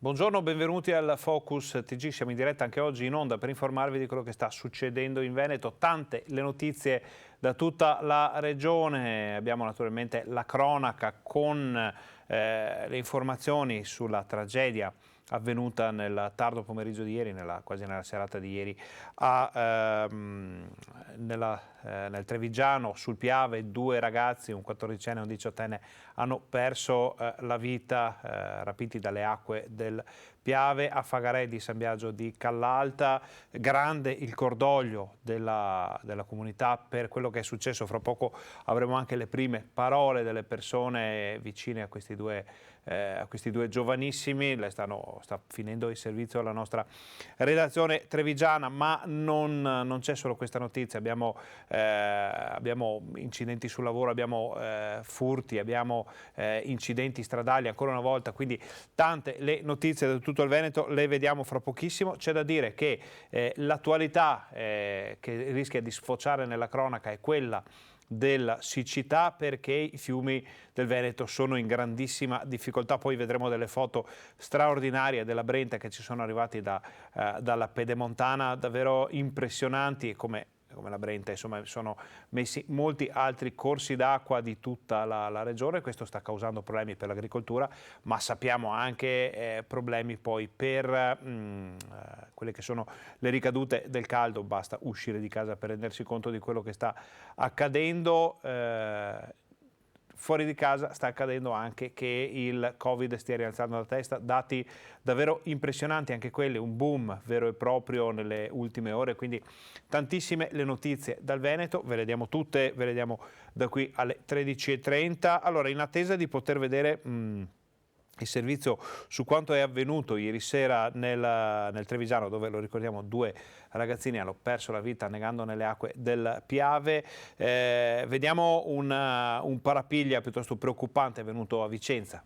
Buongiorno, benvenuti al Focus TG. Siamo in diretta anche oggi in onda per informarvi di quello che sta succedendo in Veneto. Tante le notizie da tutta la regione. Abbiamo naturalmente la cronaca con le informazioni sulla tragedia avvenuta nel tardo pomeriggio di ieri, quasi nella serata di ieri, nel Trevigiano, sul Piave. Due ragazzi, un 14enne e un 18enne, hanno perso la vita rapiti dalle acque del Piave. A Fagarè di San Biagio di Callalta, grande il cordoglio della comunità per quello che è successo. Fra poco avremo anche le prime parole delle persone vicine a questi due giovanissimi. Sta finendo il servizio alla nostra redazione trevigiana, ma non c'è solo questa notizia. Abbiamo incidenti sul lavoro, abbiamo furti, abbiamo incidenti stradali ancora una volta, quindi tante le notizie da tutto il Veneto, le vediamo fra pochissimo. C'è da dire che l'attualità che rischia di sfociare nella cronaca è quella della siccità, perché i fiumi del Veneto sono in grandissima difficoltà. Poi vedremo delle foto straordinarie della Brenta che ci sono arrivati dalla Pedemontana, davvero impressionanti, come la Brenta. Insomma, sono messi molti altri corsi d'acqua di tutta la regione. Questo sta causando problemi per l'agricoltura, ma sappiamo anche problemi poi per quelle che sono le ricadute del caldo. Basta uscire di casa per rendersi conto di quello che sta accadendo. Fuori di casa sta accadendo anche che il Covid stia rialzando la testa, dati davvero impressionanti anche quelli, un boom vero e proprio nelle ultime ore, quindi tantissime le notizie dal Veneto, ve le diamo tutte, ve le diamo da qui alle 13:30. Allora, in attesa di poter vedere il servizio su quanto è avvenuto ieri sera nel Trevigiano, dove, lo ricordiamo, due ragazzini hanno perso la vita annegando nelle acque del Piave. Vediamo un parapiglia piuttosto preoccupante avvenuto a Vicenza.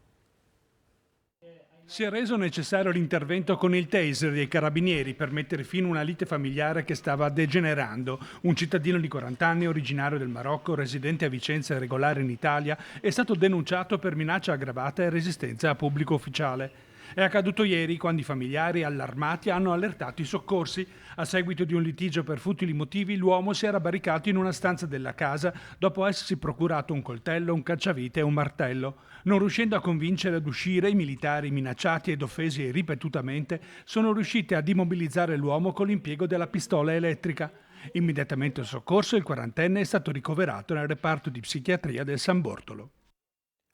Si è reso necessario l'intervento con il taser dei carabinieri per mettere fine a una lite familiare che stava degenerando. Un cittadino di 40 anni, originario del Marocco, residente a Vicenza e regolare in Italia, è stato denunciato per minaccia aggravata e resistenza a pubblico ufficiale. È accaduto ieri, quando i familiari, allarmati, hanno allertato i soccorsi. A seguito di un litigio per futili motivi, l'uomo si era barricato in una stanza della casa dopo essersi procurato un coltello, un cacciavite e un martello. Non riuscendo a convincere ad uscire, i militari, minacciati ed offesi ripetutamente, sono riusciti ad immobilizzare l'uomo con l'impiego della pistola elettrica. Immediatamente soccorso, il 40enne è stato ricoverato nel reparto di psichiatria del San Bortolo.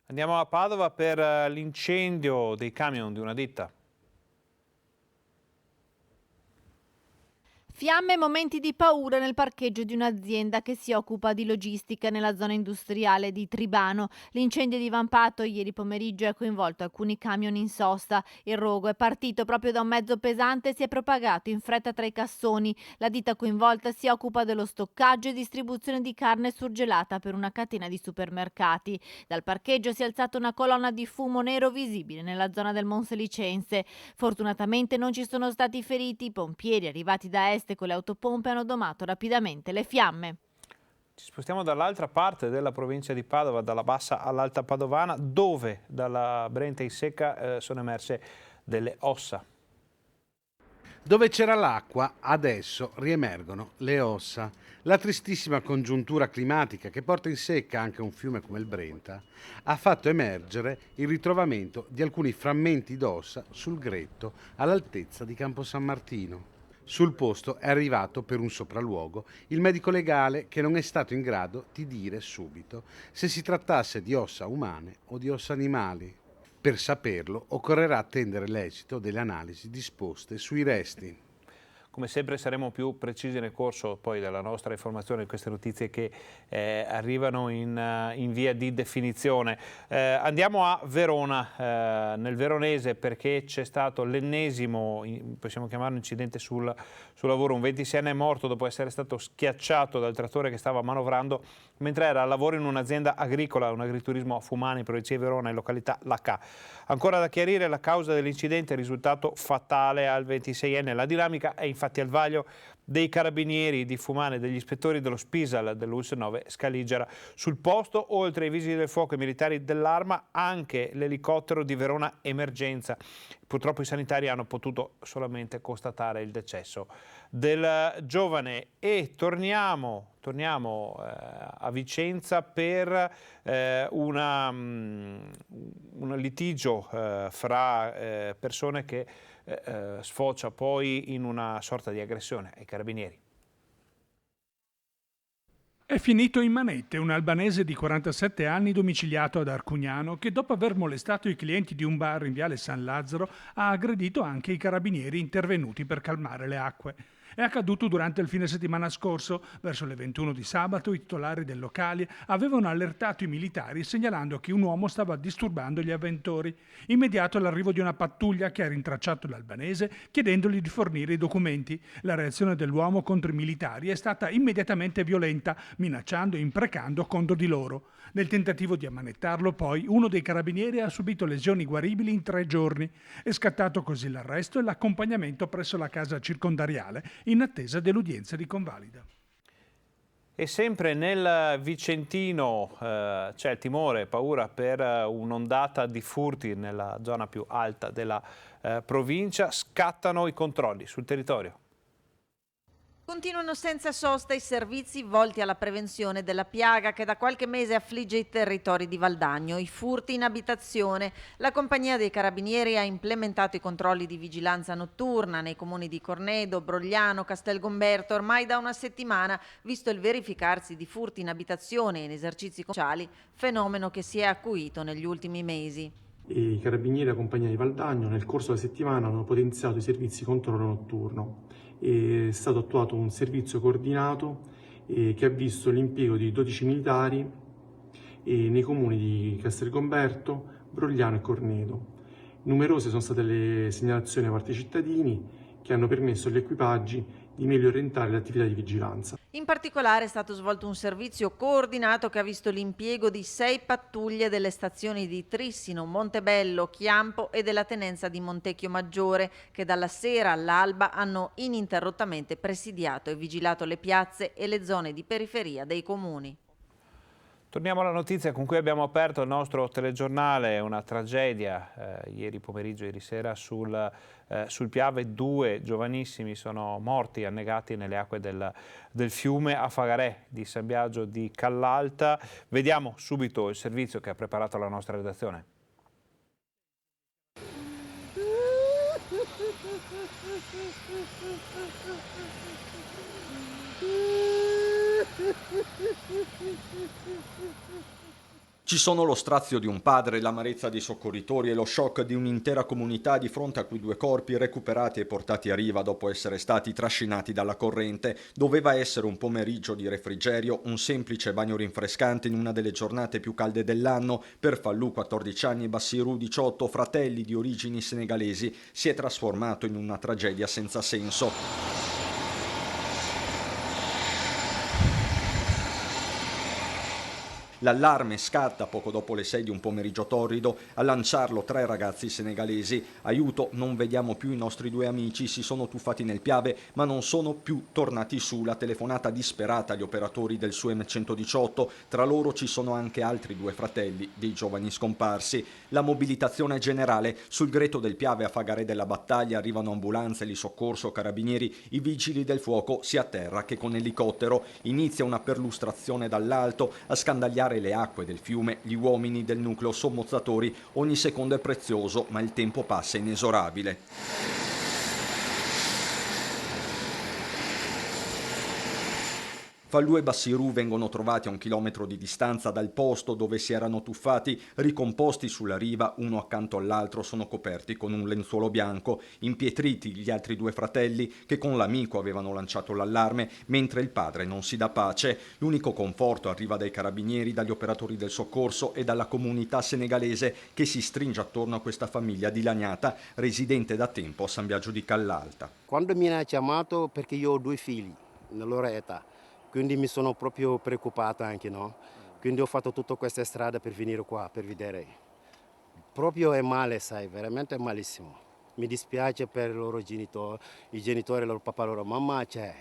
Andiamo a Padova per l'incendio dei camion di una ditta. Fiamme e momenti di paura nel parcheggio di un'azienda che si occupa di logistica nella zona industriale di Tribano. L'incendio è divampato ieri pomeriggio e ha coinvolto alcuni camion in sosta. Il rogo è partito proprio da un mezzo pesante e si è propagato in fretta tra i cassoni. La ditta coinvolta si occupa dello stoccaggio e distribuzione di carne surgelata per una catena di supermercati. Dal parcheggio si è alzata una colonna di fumo nero visibile nella zona del Monselicense. Fortunatamente non ci sono stati feriti. I pompieri arrivati da est con le autopompe hanno domato rapidamente le fiamme. Ci spostiamo dall'altra parte della provincia di Padova, dalla bassa all'alta padovana, dove dalla Brenta in secca sono emerse delle ossa. Dove c'era l'acqua, adesso riemergono le ossa. La tristissima congiuntura climatica che porta in secca anche un fiume come il Brenta ha fatto emergere il ritrovamento di alcuni frammenti d'ossa sul Gretto all'altezza di Campo San Martino. Sul posto è arrivato per un sopralluogo il medico legale che non è stato in grado di dire subito se si trattasse di ossa umane o di ossa animali. Per saperlo occorrerà attendere l'esito delle analisi disposte sui resti. Come sempre saremo più precisi nel corso poi della nostra informazione di queste notizie che arrivano in via di definizione. Andiamo a Verona, nel veronese, perché c'è stato l'ennesimo, possiamo chiamarlo incidente sul lavoro. Un 26enne è morto dopo essere stato schiacciato dal trattore che stava manovrando mentre era al lavoro in un'azienda agricola, un agriturismo a Fumani, provincia di Verona, in località Lacà. Ancora da chiarire la causa dell'incidente, il risultato fatale al 26enne. La dinamica è infatti al vaglio dei carabinieri di Fumane e degli ispettori dello Spisal dell'ULS 9 Scaligera. Sul posto, oltre ai vigili del fuoco e ai militari dell'Arma, anche l'elicottero di Verona Emergenza. Purtroppo i sanitari hanno potuto solamente constatare il decesso del giovane. E torniamo a Vicenza per un litigio fra persone che sfocia poi in una sorta di aggressione ai carabinieri. È finito in manette un albanese di 47 anni domiciliato ad Arcugnano che, dopo aver molestato i clienti di un bar in Viale San Lazzaro, ha aggredito anche i carabinieri intervenuti per calmare le acque. È accaduto durante il fine settimana scorso. Verso le 21 di sabato i titolari del locale avevano allertato i militari segnalando che un uomo stava disturbando gli avventori. Immediato l'arrivo di una pattuglia che ha rintracciato l'albanese chiedendogli di fornire i documenti. La reazione dell'uomo contro i militari è stata immediatamente violenta, minacciando e imprecando contro di loro. Nel tentativo di ammanettarlo, poi, uno dei carabinieri ha subito lesioni guaribili in 3 giorni. È scattato così l'arresto e l'accompagnamento presso la casa circondariale in attesa dell'udienza di convalida. E sempre nel Vicentino c'è il timore, paura per un'ondata di furti nella zona più alta della provincia. Scattano i controlli sul territorio. Continuano senza sosta i servizi volti alla prevenzione della piaga che da qualche mese affligge i territori di Valdagno, i furti in abitazione. La compagnia dei carabinieri ha implementato i controlli di vigilanza notturna nei comuni di Cornedo, Brogliano, Castelgomberto ormai da una settimana, visto il verificarsi di furti in abitazione e in esercizi commerciali, fenomeno che si è acuito negli ultimi mesi. I carabinieri della compagnia di Valdagno nel corso della settimana hanno potenziato i servizi di controllo notturno. È stato attuato un servizio coordinato che ha visto l'impiego di 12 militari nei comuni di Castelgomberto, Brogliano e Cornedo. Numerose sono state le segnalazioni da parte dei cittadini che hanno permesso agli equipaggi di meglio orientare le attività di vigilanza. In particolare è stato svolto un servizio coordinato che ha visto l'impiego di 6 pattuglie delle stazioni di Trissino, Montebello, Chiampo e della tenenza di Montecchio Maggiore, che dalla sera all'alba hanno ininterrottamente presidiato e vigilato le piazze e le zone di periferia dei comuni. Torniamo alla notizia con cui abbiamo aperto il nostro telegiornale, una tragedia ieri pomeriggio, ieri sera sul Piave. 2 giovanissimi sono morti annegati nelle acque del fiume a Fagarè di San Biagio di Callalta. Vediamo subito il servizio che ha preparato la nostra redazione. Ci sono lo strazio di un padre, l'amarezza dei soccorritori e lo shock di un'intera comunità di fronte a quei 2 corpi recuperati e portati a riva dopo essere stati trascinati dalla corrente. Doveva essere un pomeriggio di refrigerio, un semplice bagno rinfrescante in una delle giornate più calde dell'anno. Per Fallou, 14 anni, e Bassirou, 18, fratelli di origini senegalesi, si è trasformato in una tragedia senza senso. L'allarme scatta poco dopo le 6 di un pomeriggio torrido. A lanciarlo 3 ragazzi senegalesi. Aiuto, non vediamo più i nostri 2 amici, si sono tuffati nel Piave ma non sono più tornati su. La telefonata disperata agli operatori del SUEM 118, tra loro ci sono anche altri 2 fratelli dei giovani scomparsi. La mobilitazione generale sul greto del Piave a Fagarè della Battaglia, arrivano ambulanze, di soccorso, carabinieri, i vigili del fuoco sia a terra che con elicottero. Inizia una perlustrazione dall'alto a scandagliare le acque del fiume, gli uomini del nucleo sommozzatori. Ogni secondo è prezioso, ma il tempo passa inesorabile. Fallou e Bassirou vengono trovati a 1 chilometro di distanza dal posto dove si erano tuffati, ricomposti sulla riva, uno accanto all'altro, sono coperti con un lenzuolo bianco. Impietriti gli altri 2 fratelli che con l'amico avevano lanciato l'allarme, mentre il padre non si dà pace. L'unico conforto arriva dai carabinieri, dagli operatori del soccorso e dalla comunità senegalese che si stringe attorno a questa famiglia dilaniata, residente da tempo a San Biagio di Callalta. Quando mi ha chiamato, perché io ho 2 figli nella loro età, quindi mi sono proprio preoccupato anche, no? Quindi ho fatto tutta questa strada per venire qua, per vedere. Proprio è male, sai, veramente è malissimo. Mi dispiace per i loro genitori, il loro papà, loro mamma, cioè,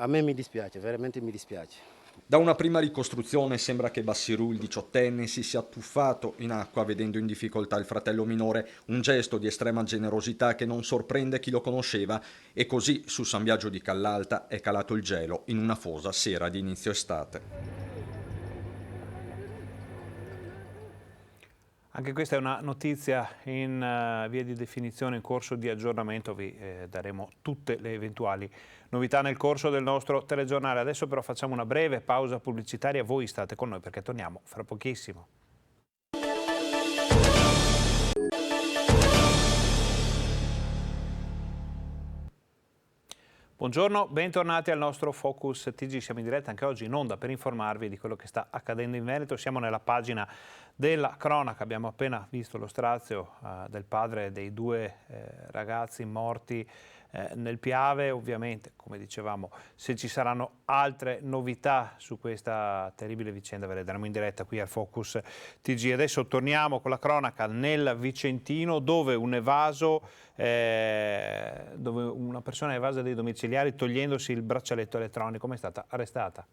A me mi dispiace, veramente mi dispiace. Da una prima ricostruzione sembra che Bassirou, il 18enne, si sia tuffato in acqua vedendo in difficoltà il fratello minore, un gesto di estrema generosità che non sorprende chi lo conosceva, e così su San Biagio di Callalta è calato il gelo in una fosa sera di inizio estate. Anche questa è una notizia in via di definizione, in corso di aggiornamento. Vi daremo tutte le eventuali novità nel corso del nostro telegiornale. Adesso però facciamo una breve pausa pubblicitaria. Voi state con noi perché torniamo fra pochissimo. Buongiorno, bentornati al nostro Focus TG. Siamo in diretta anche oggi in onda per informarvi di quello che sta accadendo in Veneto. Siamo nella pagina della cronaca. Abbiamo appena visto lo strazio del padre dei due ragazzi morti nel Piave. Ovviamente, come dicevamo, se ci saranno altre novità su questa terribile vicenda ve le daremo in diretta qui al Focus TG. Adesso torniamo con la cronaca nel Vicentino, dove un evaso, dove una persona è evasa dei domiciliari togliendosi il braccialetto elettronico. Come è stata arrestata?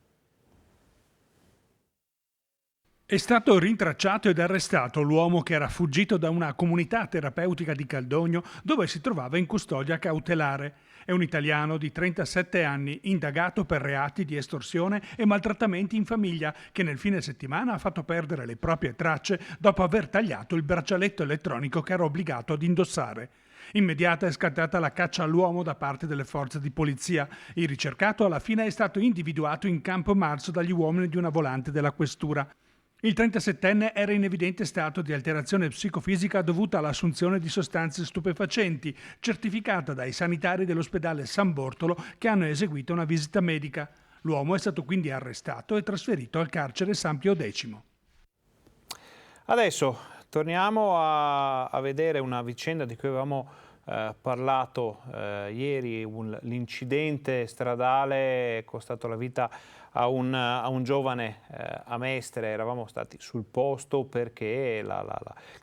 È stato rintracciato ed arrestato l'uomo che era fuggito da una comunità terapeutica di Caldogno dove si trovava in custodia cautelare. È un italiano di 37 anni, indagato per reati di estorsione e maltrattamenti in famiglia, che nel fine settimana ha fatto perdere le proprie tracce dopo aver tagliato il braccialetto elettronico che era obbligato ad indossare. Immediata è scattata la caccia all'uomo da parte delle forze di polizia. Il ricercato alla fine è stato individuato in Campo Marzo dagli uomini di una volante della questura. Il 37enne era in evidente stato di alterazione psicofisica dovuta all'assunzione di sostanze stupefacenti, certificata dai sanitari dell'ospedale San Bortolo che hanno eseguito una visita medica. L'uomo è stato quindi arrestato e trasferito al carcere San Pio X. Adesso torniamo a vedere una vicenda di cui avevamo parlato ieri. L'incidente stradale è costato la vita a un giovane a Mestre. Eravamo stati sul posto perché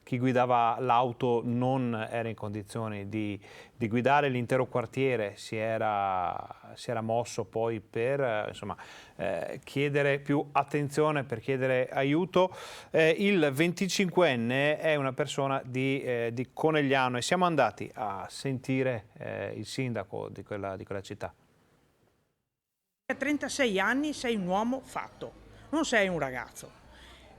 chi guidava l'auto non era in condizioni di guidare. L'intero quartiere si era mosso poi per chiedere più attenzione, per chiedere aiuto. Il 25enne è una persona di Conegliano e siamo andati a sentire il sindaco di quella città. A 36 anni sei un uomo fatto, non sei un ragazzo.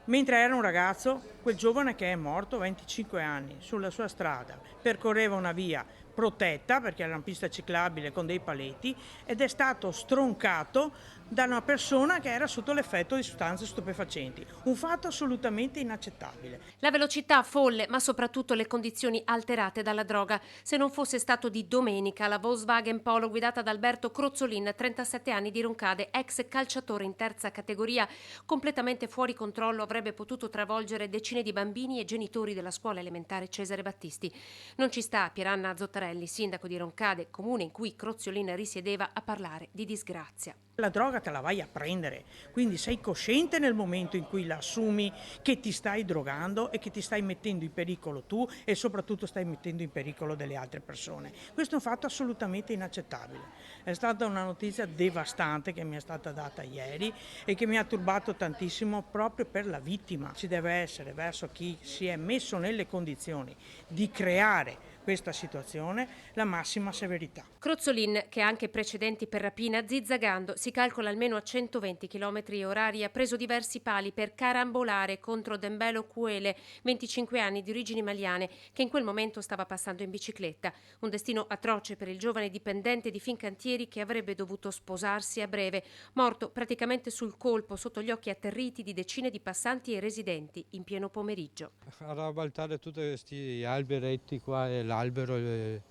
Mentre era un ragazzo, quel giovane che è morto, 25 anni, sulla sua strada, percorreva una via protetta perché era una pista ciclabile con dei paletti ed è stato stroncato da una persona che era sotto l'effetto di sostanze stupefacenti. Un fatto assolutamente inaccettabile. La velocità folle, ma soprattutto le condizioni alterate dalla droga. Se non fosse stato di domenica, la Volkswagen Polo guidata da Alberto Crozzolin, 37 anni, di Roncade, ex calciatore in terza categoria, completamente fuori controllo, avrebbe potuto travolgere decine di bambini e genitori della scuola elementare Cesare Battisti. Non ci sta Pieranna Zottarelli, sindaco di Roncade, comune in cui Crozzolin risiedeva, a parlare di disgrazia. La droga te la vai a prendere, quindi sei cosciente nel momento in cui la assumi che ti stai drogando e che ti stai mettendo in pericolo tu e soprattutto stai mettendo in pericolo delle altre persone. Questo è un fatto assolutamente inaccettabile. È stata una notizia devastante che mi è stata data ieri e che mi ha turbato tantissimo proprio per la vittima. Ci deve essere verso chi si è messo nelle condizioni di creare questa situazione la massima severità. Crozzolin, che ha anche precedenti per rapina, zizzagando, si calcola almeno a 120 km/h, ha preso diversi pali per carambolare contro Dembelo Cuele, 25 anni, di origini maliane, che in quel momento stava passando in bicicletta. Un destino atroce per il giovane dipendente di Fincantieri che avrebbe dovuto sposarsi a breve, morto praticamente sul colpo sotto gli occhi atterriti di decine di passanti e residenti in pieno pomeriggio. A rabbaltare tutti questi alberetti qua e l'albero e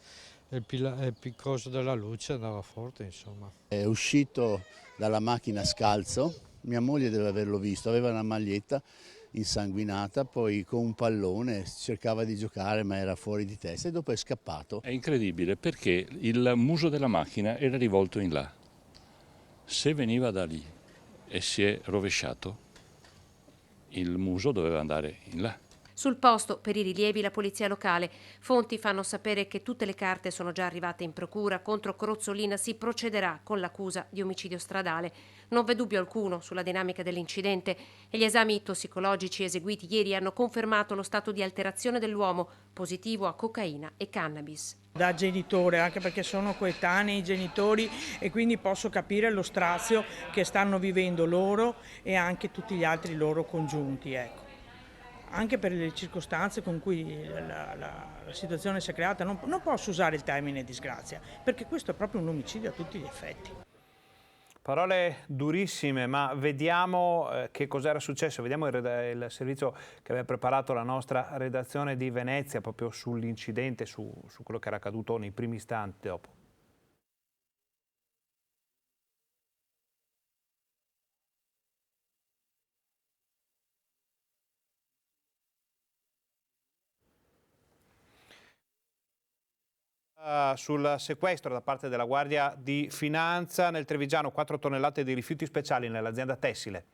il piccoso della luce andava forte, insomma. È uscito dalla macchina scalzo, mia moglie deve averlo visto, aveva una maglietta insanguinata, poi con un pallone cercava di giocare ma era fuori di testa e dopo è scappato. È incredibile perché il muso della macchina era rivolto in là. Se veniva da lì e si è rovesciato, il muso doveva andare in là. Sul posto, per i rilievi, la polizia locale. Fonti fanno sapere che tutte le carte sono già arrivate in procura. Contro Crozzolina si procederà con l'accusa di omicidio stradale. Non v'è dubbio alcuno sulla dinamica dell'incidente e gli esami tossicologici eseguiti ieri hanno confermato lo stato di alterazione dell'uomo, positivo a cocaina e cannabis. Da genitore, anche perché sono coetanei i genitori e quindi posso capire lo strazio che stanno vivendo loro e anche tutti gli altri loro congiunti, ecco. Anche per le circostanze con cui la situazione si è creata, non posso usare il termine disgrazia, perché questo è proprio un omicidio a tutti gli effetti. Parole durissime, ma vediamo che cos'era successo. Vediamo il servizio che aveva preparato la nostra redazione di Venezia proprio sull'incidente, su quello che era accaduto nei primi istanti dopo. Sul sequestro da parte della Guardia di Finanza nel Trevigiano, 4 tonnellate di rifiuti speciali nell'azienda tessile.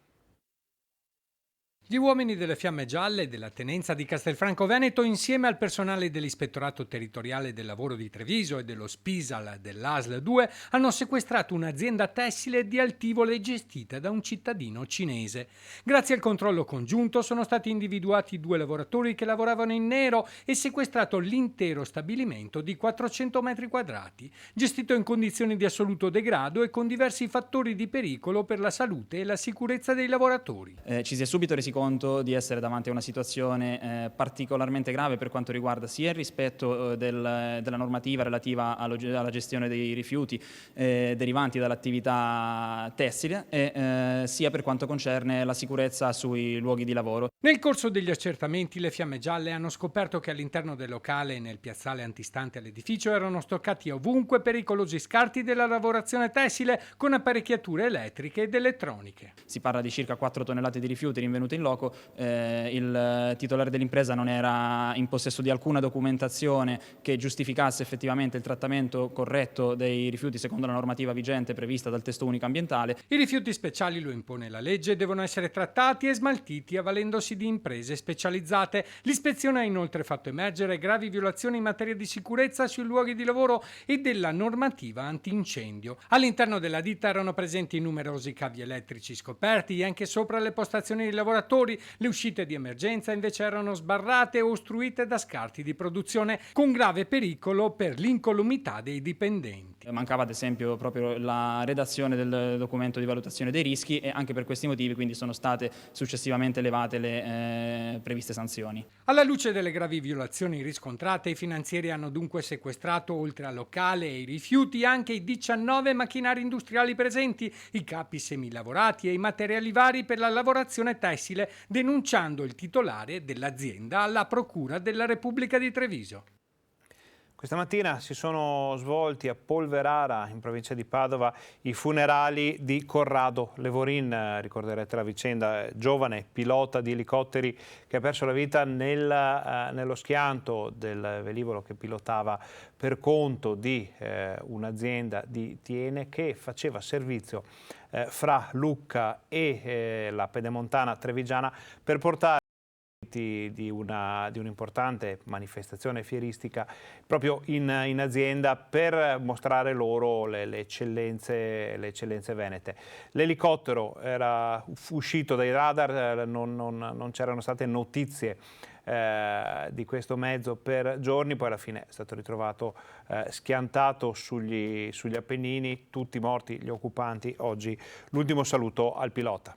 Gli uomini delle Fiamme Gialle della Tenenza di Castelfranco Veneto, insieme al personale dell'Ispettorato Territoriale del Lavoro di Treviso e dello Spisal dell'ASL 2, hanno sequestrato un'azienda tessile di Altivole gestita da un cittadino cinese. Grazie al controllo congiunto sono stati individuati 2 lavoratori che lavoravano in nero e sequestrato l'intero stabilimento di 400 metri quadrati, gestito in condizioni di assoluto degrado e con diversi fattori di pericolo per la salute e la sicurezza dei lavoratori. Ci si è subito resi conto di essere davanti a una situazione particolarmente grave per quanto riguarda sia il rispetto della normativa relativa alla gestione dei rifiuti derivanti dall'attività tessile e sia per quanto concerne la sicurezza sui luoghi di lavoro. Nel corso degli accertamenti le Fiamme Gialle hanno scoperto che all'interno del locale e nel piazzale antistante all'edificio erano stoccati ovunque pericolosi scarti della lavorazione tessile con apparecchiature elettriche ed elettroniche. Si parla di circa 4 tonnellate di rifiuti rinvenute in loco. Il titolare dell'impresa non era in possesso di alcuna documentazione che giustificasse effettivamente il trattamento corretto dei rifiuti secondo la normativa vigente prevista dal testo unico ambientale. I rifiuti speciali, lo impone la legge, devono essere trattati e smaltiti avvalendosi di imprese specializzate. L'ispezione ha inoltre fatto emergere gravi violazioni in materia di sicurezza sui luoghi di lavoro e della normativa antincendio. All'interno della ditta erano presenti numerosi cavi elettrici scoperti e anche sopra le postazioni dei lavoratori. Le uscite di emergenza invece erano sbarrate o ostruite da scarti di produzione con grave pericolo per l'incolumità dei dipendenti. Mancava ad esempio proprio la redazione del documento di valutazione dei rischi e anche per questi motivi quindi sono state successivamente elevate le previste sanzioni. Alla luce delle gravi violazioni riscontrate, i finanzieri hanno dunque sequestrato oltre al locale e i rifiuti anche i 19 macchinari industriali presenti, i capi semilavorati e i materiali vari per la lavorazione tessile, denunciando il titolare dell'azienda alla Procura della Repubblica di Treviso. Questa mattina si sono svolti a Polverara, in provincia di Padova, i funerali di Corrado Levorin. Ricorderete la vicenda, giovane pilota di elicotteri che ha perso la vita nello schianto del velivolo che pilotava per conto di un'azienda di Tiene che faceva servizio fra Lucca e la Pedemontana trevigiana per portare di un'importante manifestazione fieristica proprio in azienda per mostrare loro le eccellenze venete. L'elicottero era uscito dai radar, non c'erano state notizie di questo mezzo per giorni, poi alla fine è stato ritrovato schiantato sugli Appennini, tutti morti gli occupanti. Oggi l'ultimo saluto al pilota.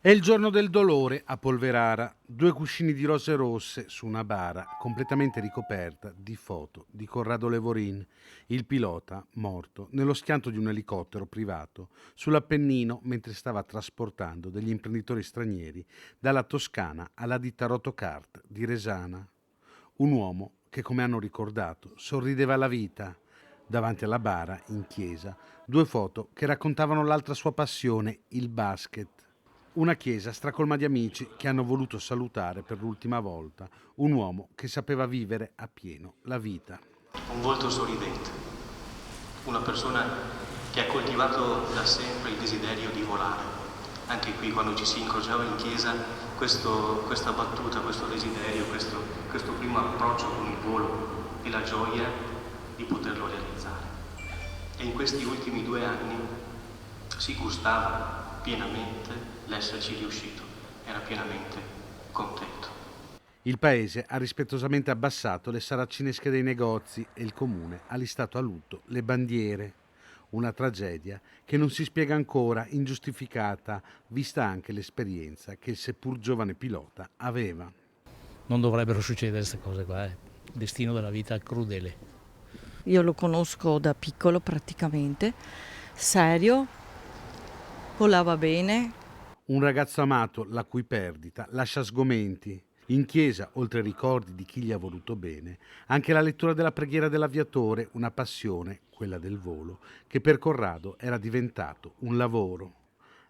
È il giorno del dolore a Polverara, 2 cuscini di rose rosse su una bara completamente ricoperta di foto di Corrado Levorin, il pilota morto nello schianto di un elicottero privato sull'Appennino mentre stava trasportando degli imprenditori stranieri dalla Toscana alla ditta Rotocart di Resana. Un uomo che, come hanno ricordato, sorrideva alla vita, davanti alla bara, in chiesa, 2 foto che raccontavano l'altra sua passione, il basket. Una chiesa stracolma di amici che hanno voluto salutare per l'ultima volta un uomo che sapeva vivere a pieno la vita. Un volto sorridente, una persona che ha coltivato da sempre il desiderio di volare. Anche qui, quando ci si incrociava in chiesa, questa battuta, questo desiderio, questo primo approccio con il volo e la gioia di poterlo realizzare. E in questi ultimi 2 anni si gustava pienamente l'esserci riuscito, era pienamente contento. Il paese ha rispettosamente abbassato le saracinesche dei negozi e il comune ha listato a lutto le bandiere. Una tragedia che non si spiega ancora, ingiustificata, vista anche l'esperienza che il seppur giovane pilota aveva. Non dovrebbero succedere queste cose qua, il destino della vita è crudele. Io lo conosco da piccolo praticamente, serio, volava bene. Un ragazzo amato, la cui perdita lascia sgomenti. In chiesa, oltre ai ricordi di chi gli ha voluto bene, anche la lettura della preghiera dell'aviatore, una passione, quella del volo, che per Corrado era diventato un lavoro.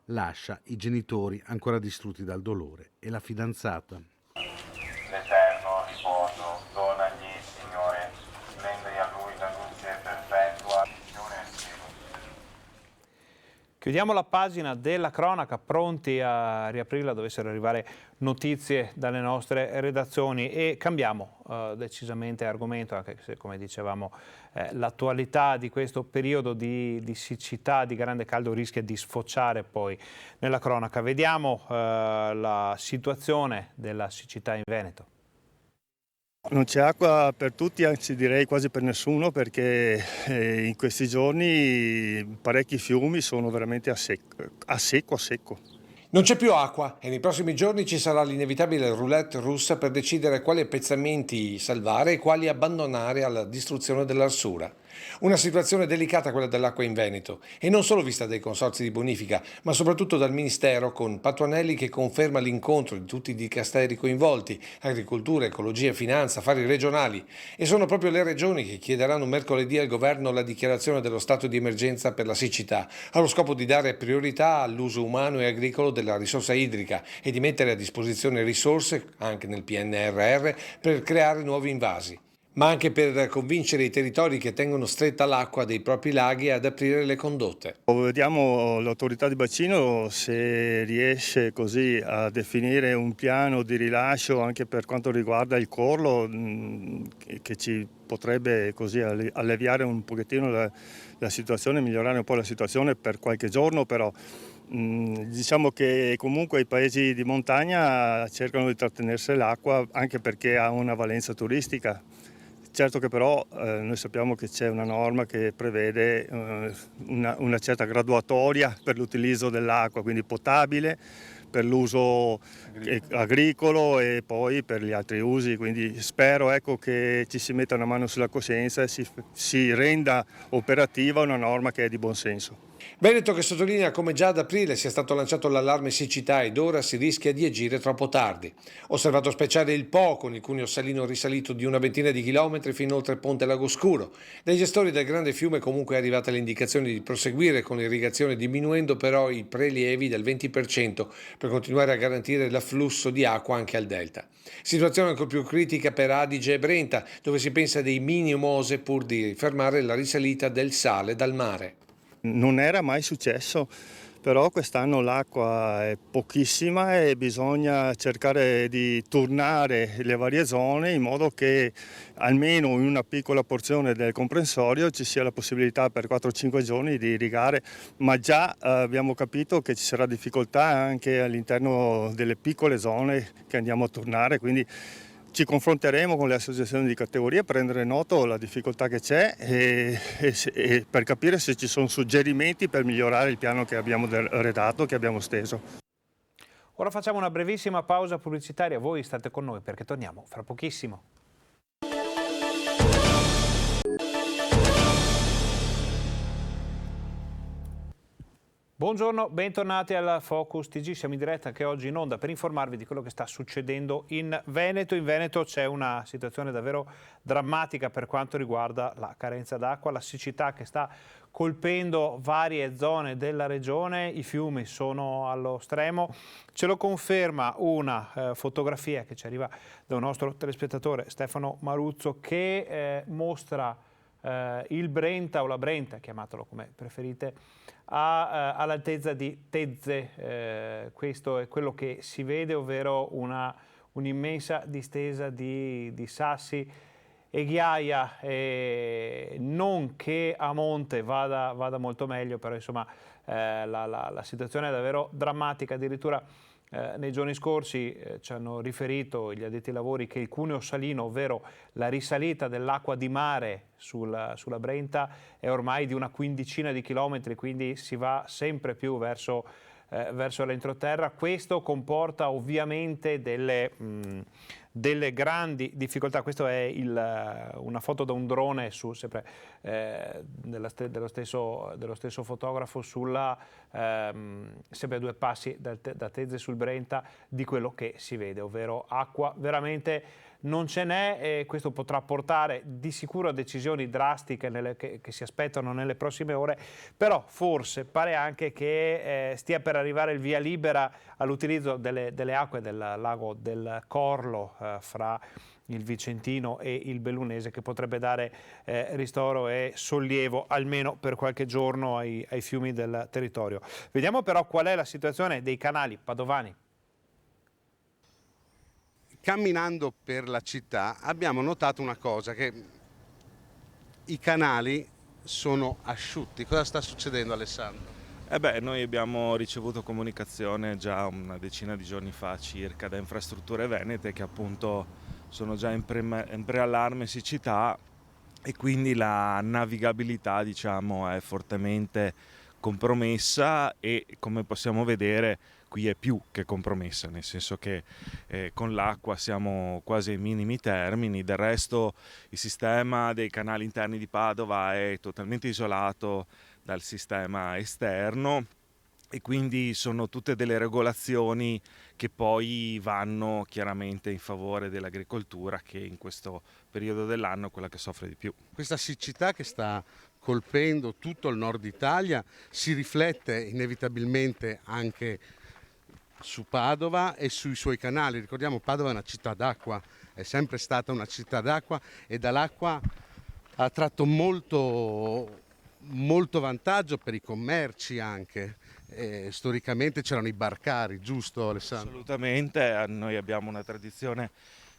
Lascia i genitori ancora distrutti dal dolore e la fidanzata. L'eterno riposo donagli, Signore, rendi a lui la luce perpetua. Chiudiamo la pagina della cronaca, pronti a riaprirla dovessero arrivare notizie dalle nostre redazioni, e cambiamo decisamente argomento, anche se, come dicevamo, l'attualità di questo periodo di siccità, di grande caldo rischia di sfociare poi nella cronaca. Vediamo la situazione della siccità in Veneto. Non c'è acqua per tutti, anzi direi quasi per nessuno, perché in questi giorni parecchi fiumi sono veramente a secco. Non c'è più acqua e nei prossimi giorni ci sarà l'inevitabile roulette russa per decidere quali appezzamenti salvare e quali abbandonare alla distruzione dell'arsura. Una situazione delicata quella dell'acqua in Veneto, e non solo vista dai consorzi di bonifica, ma soprattutto dal Ministero, con Patuanelli che conferma l'incontro di tutti i dicasteri coinvolti, agricoltura, ecologia, finanza, affari regionali, e sono proprio le regioni che chiederanno mercoledì al governo la dichiarazione dello stato di emergenza per la siccità, allo scopo di dare priorità all'uso umano e agricolo della risorsa idrica e di mettere a disposizione risorse, anche nel PNRR, per creare nuovi invasi, ma anche per convincere i territori che tengono stretta l'acqua dei propri laghi ad aprire le condotte. Vediamo l'autorità di bacino se riesce così a definire un piano di rilascio anche per quanto riguarda il Corlo, che ci potrebbe così alleviare un pochettino la situazione, migliorare un po' la situazione per qualche giorno, però diciamo che comunque i paesi di montagna cercano di trattenersi l'acqua anche perché ha una valenza turistica. Certo che però noi sappiamo che c'è una norma che prevede una certa graduatoria per l'utilizzo dell'acqua, quindi potabile per l'uso agricolo e poi per gli altri usi, quindi spero che ci si metta una mano sulla coscienza e si renda operativa una norma che è di buon senso. Veneto che sottolinea come già ad aprile sia stato lanciato l'allarme siccità ed ora si rischia di agire troppo tardi. Osservato speciale il Po, con il cuneo salino risalito di una ventina di chilometri fino oltre il ponte Lago Scuro. Dai gestori del grande fiume comunque è arrivata l'indicazione di proseguire con l'irrigazione, diminuendo però i prelievi del 20% per continuare a garantire l'afflusso di acqua anche al delta. Situazione ancora più critica per Adige e Brenta, dove si pensa dei mini mose pur di fermare la risalita del sale dal mare. Non era mai successo, però quest'anno l'acqua è pochissima e bisogna cercare di turnare le varie zone in modo che almeno in una piccola porzione del comprensorio ci sia la possibilità per 4-5 giorni di irrigare, ma già abbiamo capito che ci sarà difficoltà anche all'interno delle piccole zone che andiamo a turnare, quindi ci confronteremo con le associazioni di categoria, prendere noto la difficoltà che c'è e per capire se ci sono suggerimenti per migliorare il piano che abbiamo redatto, che abbiamo steso. Ora facciamo una brevissima pausa pubblicitaria, voi state con noi perché torniamo fra pochissimo. Buongiorno, bentornati al Focus TG, siamo in diretta anche oggi in onda per informarvi di quello che sta succedendo in Veneto. In Veneto c'è una situazione davvero drammatica per quanto riguarda la carenza d'acqua, la siccità che sta colpendo varie zone della regione, i fiumi sono allo stremo, ce lo conferma una fotografia che ci arriva da un nostro telespettatore Stefano Maruzzo che mostra il Brenta o la Brenta, chiamatelo come preferite, all'altezza di Tezze. Questo è quello che si vede, ovvero un'immensa distesa di sassi e ghiaia, non che a monte vada molto meglio, però insomma la situazione è davvero drammatica. Addirittura nei giorni scorsi ci hanno riferito gli addetti ai lavori che il cuneo salino, ovvero la risalita dell'acqua di mare sulla Brenta, è ormai di una quindicina di chilometri, quindi si va sempre più verso l'entroterra. Questo comporta ovviamente delle grandi difficoltà. Questa è una foto da un drone sempre dello stesso fotografo sempre a 2 passi da Tezze sul Brenta, di quello che si vede, ovvero acqua veramente non ce n'è, e questo potrà portare di sicuro a decisioni drastiche che si aspettano nelle prossime ore, però forse pare anche che stia per arrivare il via libera all'utilizzo delle acque del lago del Corlo fra il Vicentino e il Bellunese, che potrebbe dare ristoro e sollievo almeno per qualche giorno ai fiumi del territorio. Vediamo però qual è la situazione dei canali padovani. Camminando per la città abbiamo notato una cosa, che i canali sono asciutti. Cosa sta succedendo, Alessandro? Noi abbiamo ricevuto comunicazione già una decina di giorni fa circa da Infrastrutture Venete che appunto sono già in preallarme siccità, e quindi la navigabilità, diciamo, è fortemente compromessa, e come possiamo vedere qui è più che compromessa, nel senso che con l'acqua siamo quasi ai minimi termini. Del resto il sistema dei canali interni di Padova è totalmente isolato dal sistema esterno, e quindi sono tutte delle regolazioni che poi vanno chiaramente in favore dell'agricoltura, che in questo periodo dell'anno è quella che soffre di più. Questa siccità che sta colpendo tutto il nord Italia si riflette inevitabilmente anche su Padova e sui suoi canali. Ricordiamo, Padova è una città d'acqua, è sempre stata una città d'acqua, e dall'acqua ha tratto molto vantaggio per i commerci anche. Storicamente c'erano i barcari, giusto Alessandro? Assolutamente, noi abbiamo una tradizione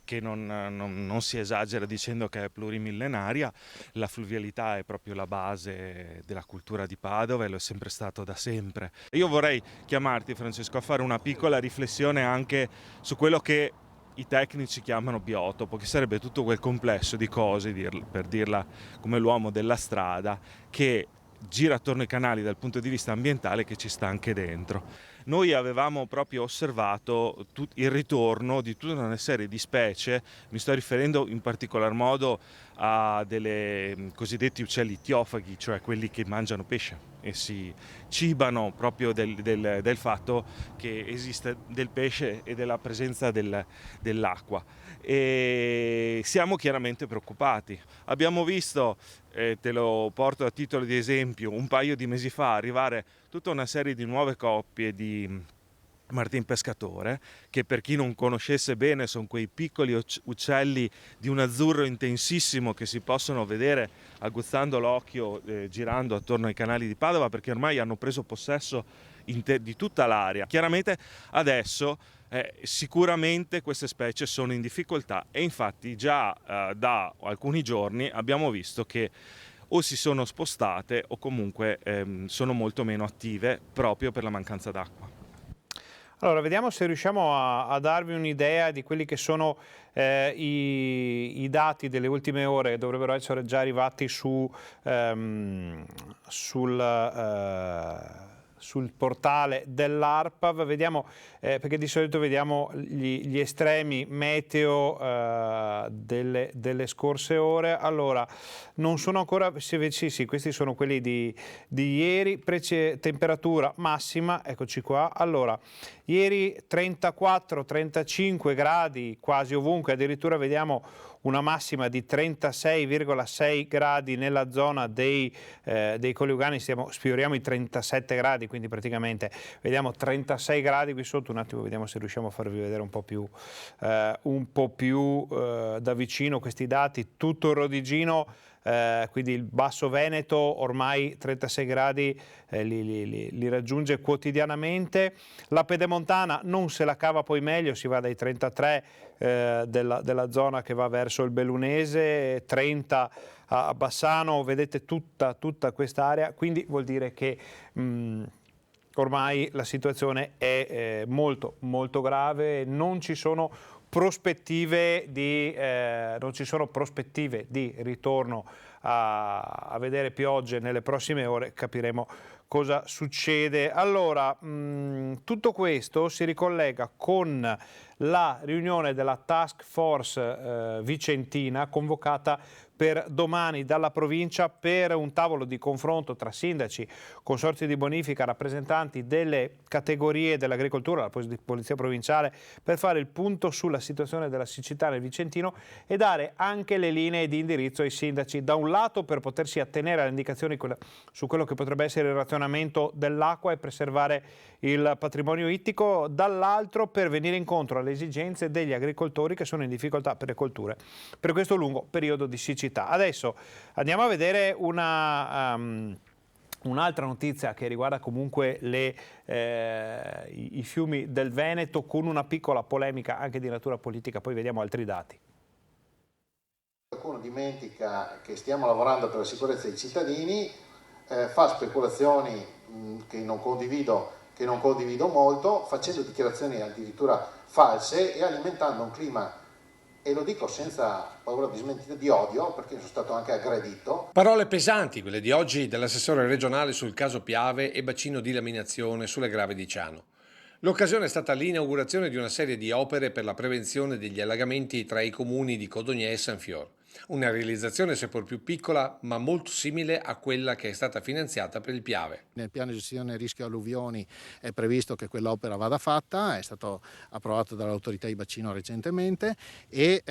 che non si esagera dicendo che è plurimillenaria. La fluvialità è proprio la base della cultura di Padova e lo è sempre stato da sempre. Io vorrei chiamarti, Francesco, a fare una piccola riflessione anche su quello che i tecnici chiamano biotopo, che sarebbe tutto quel complesso di cose, per dirla come l'uomo della strada, che gira attorno ai canali dal punto di vista ambientale, che ci sta anche dentro. Noi avevamo proprio osservato il ritorno di tutta una serie di specie, mi sto riferendo in particolar modo a delle cosiddetti uccelli tiofaghi, cioè quelli che mangiano pesce e si cibano proprio del fatto che esiste del pesce e della presenza dell'acqua. E siamo chiaramente preoccupati. Abbiamo visto, te lo porto a titolo di esempio, un paio di mesi fa arrivare tutta una serie di nuove coppie di martin pescatore, che per chi non conoscesse bene sono quei piccoli uccelli di un azzurro intensissimo che si possono vedere aguzzando l'occhio girando attorno ai canali di Padova, perché ormai hanno preso possesso di tutta l'area. Chiaramente adesso sicuramente queste specie sono in difficoltà, e infatti già da alcuni giorni abbiamo visto che o si sono spostate o comunque sono molto meno attive proprio per la mancanza d'acqua. Allora, vediamo se riusciamo a darvi un'idea di quelli che sono i dati delle ultime ore. Dovrebbero essere già arrivati sul sul portale dell'ARPAV, vediamo, perché di solito vediamo gli estremi meteo delle scorse ore. Allora, non sono ancora, sì, questi sono quelli di ieri, temperatura massima, eccoci qua. Allora, ieri 34-35 gradi quasi ovunque, addirittura vediamo una massima di 36,6 gradi nella zona dei Colli Euganei, sfioriamo i 37 gradi, quindi praticamente vediamo 36 gradi qui sotto. Un attimo vediamo se riusciamo a farvi vedere un po' più da vicino questi dati. Tutto il Rodigino, quindi il Basso Veneto ormai 36 gradi li raggiunge quotidianamente. La Pedemontana non se la cava poi meglio, si va dai 33 della zona che va verso il Bellunese, 30 a Bassano, vedete tutta quest'area, quindi vuol dire che ormai la situazione è molto grave, non ci sono prospettive di ritorno a vedere piogge nelle prossime ore, capiremo cosa succede. Allora, tutto questo si ricollega con la riunione della task force vicentina convocata per domani dalla provincia per un tavolo di confronto tra sindaci, consorzi di bonifica, rappresentanti delle categorie dell'agricoltura, la polizia provinciale, per fare il punto sulla situazione della siccità nel Vicentino e dare anche le linee di indirizzo ai sindaci, da un lato per potersi attenere alle indicazioni su quello che potrebbe essere il razionamento dell'acqua e preservare il patrimonio ittico, dall'altro per venire incontro alle esigenze degli agricoltori che sono in difficoltà per le colture per questo lungo periodo di siccità. Adesso andiamo a vedere un'altra notizia che riguarda comunque i fiumi del Veneto, con una piccola polemica anche di natura politica, poi vediamo altri dati. Qualcuno dimentica che stiamo lavorando per la sicurezza dei cittadini, fa speculazioni che non condivido molto, facendo dichiarazioni addirittura false e alimentando un clima, e lo dico senza paura di smentire, di odio, perché sono stato anche aggredito. Parole pesanti, quelle di oggi dell'assessore regionale sul caso Piave e bacino di laminazione sulle Grave di Ciano. L'occasione è stata l'inaugurazione di una serie di opere per la prevenzione degli allagamenti tra i comuni di Codogné e Sanfior. Una realizzazione seppur più piccola, ma molto simile a quella che è stata finanziata per il Piave. Nel piano di gestione rischio alluvioni è previsto che quell'opera vada fatta, è stato approvato dall'autorità di bacino recentemente e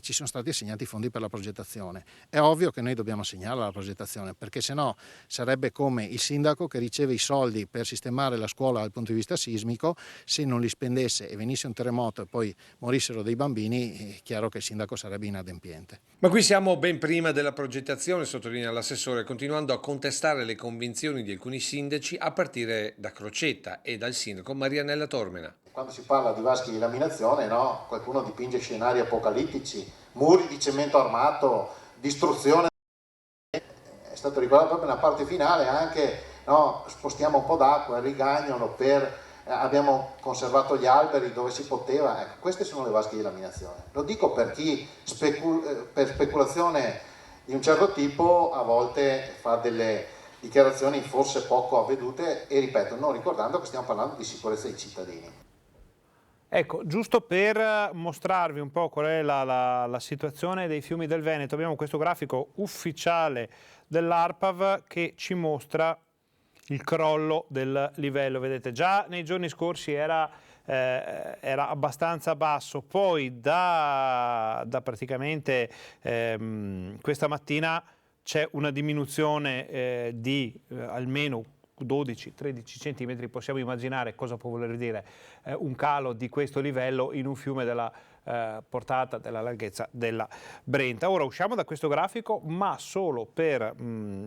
ci sono stati assegnati i fondi per la progettazione. È ovvio che noi dobbiamo assegnarla la progettazione, perché sennò sarebbe come il sindaco che riceve i soldi per sistemare la scuola dal punto di vista sismico, se non li spendesse e venisse un terremoto e poi morissero dei bambini, è chiaro che il sindaco sarebbe inadempiente. Ma qui siamo ben prima della progettazione, sottolinea l'assessore, continuando a contestare le convinzioni di alcuni sindaci a partire da Crocetta e dal sindaco Marianella Tormena. Quando si parla di vasche di laminazione, no? Qualcuno dipinge scenari apocalittici, muri di cemento armato, distruzione. È stato ricordato proprio nella parte finale anche, no? Spostiamo un po' d'acqua, rigagnolo abbiamo conservato gli alberi dove si poteva. Ecco, queste sono le vasche di laminazione. Lo dico per chi per speculazione di un certo tipo a volte fa delle dichiarazioni forse poco avvedute e, ripeto, non ricordando che stiamo parlando di sicurezza dei cittadini. Ecco, giusto per mostrarvi un po' qual è la situazione dei fiumi del Veneto, abbiamo questo grafico ufficiale dell'ARPAV che ci mostra il crollo del livello. Vedete, già nei giorni scorsi era abbastanza basso, poi da praticamente questa mattina c'è una diminuzione di almeno 12-13 centimetri. Possiamo immaginare cosa può voler dire un calo di questo livello in un fiume della portata, della larghezza della Brenta. Ora usciamo da questo grafico, ma solo per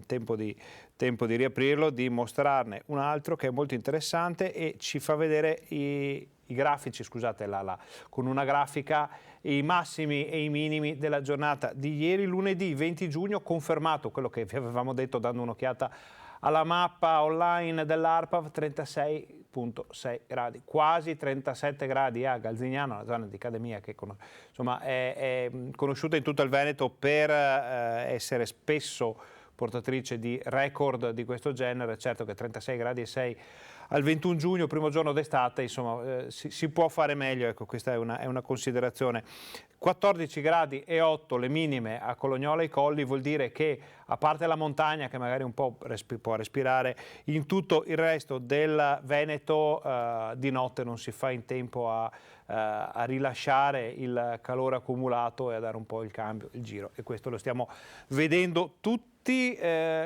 tempo di riaprirlo, di mostrarne un altro che è molto interessante e ci fa vedere i grafici, scusate, con una grafica, i massimi e i minimi della giornata di ieri, lunedì 20 giugno, confermato quello che vi avevamo detto dando un'occhiata alla mappa online dell'ARPAV, 36,6 gradi, quasi 37 gradi a Galzignano, la zona di Cademia che insomma, è conosciuta in tutto il Veneto per essere spesso portatrice di record di questo genere. Certo che 36 gradi e 6 al 21 giugno, primo giorno d'estate, insomma, si può fare meglio, ecco, questa è una considerazione. 14 gradi e 8 le minime a Colognola e Colli, vuol dire che, a parte la montagna che magari un po' può respirare, in tutto il resto del Veneto di notte non si fa in tempo a rilasciare il calore accumulato e a dare un po' il cambio, il giro, e questo lo stiamo vedendo tutti.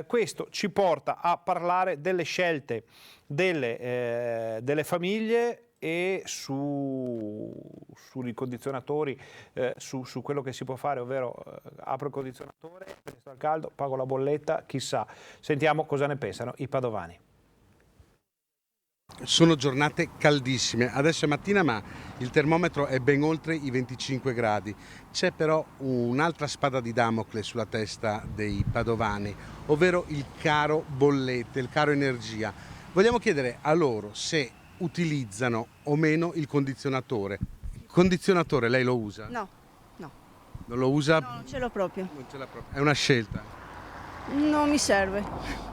Questo ci porta a parlare delle scelte delle famiglie e sui condizionatori, su quello che si può fare, ovvero apro il condizionatore, sto al caldo, pago la bolletta, chissà. Sentiamo cosa ne pensano i padovani. Sono giornate caldissime, adesso è mattina ma il termometro è ben oltre i 25 gradi. C'è però un'altra spada di Damocle sulla testa dei padovani, ovvero il caro bollette, il caro energia. Vogliamo chiedere a loro se utilizzano o meno il condizionatore. Il condizionatore lei lo usa? No, no. Non lo usa? No, non ce l'ho proprio. Non ce l'ha proprio. È una scelta? Non mi serve,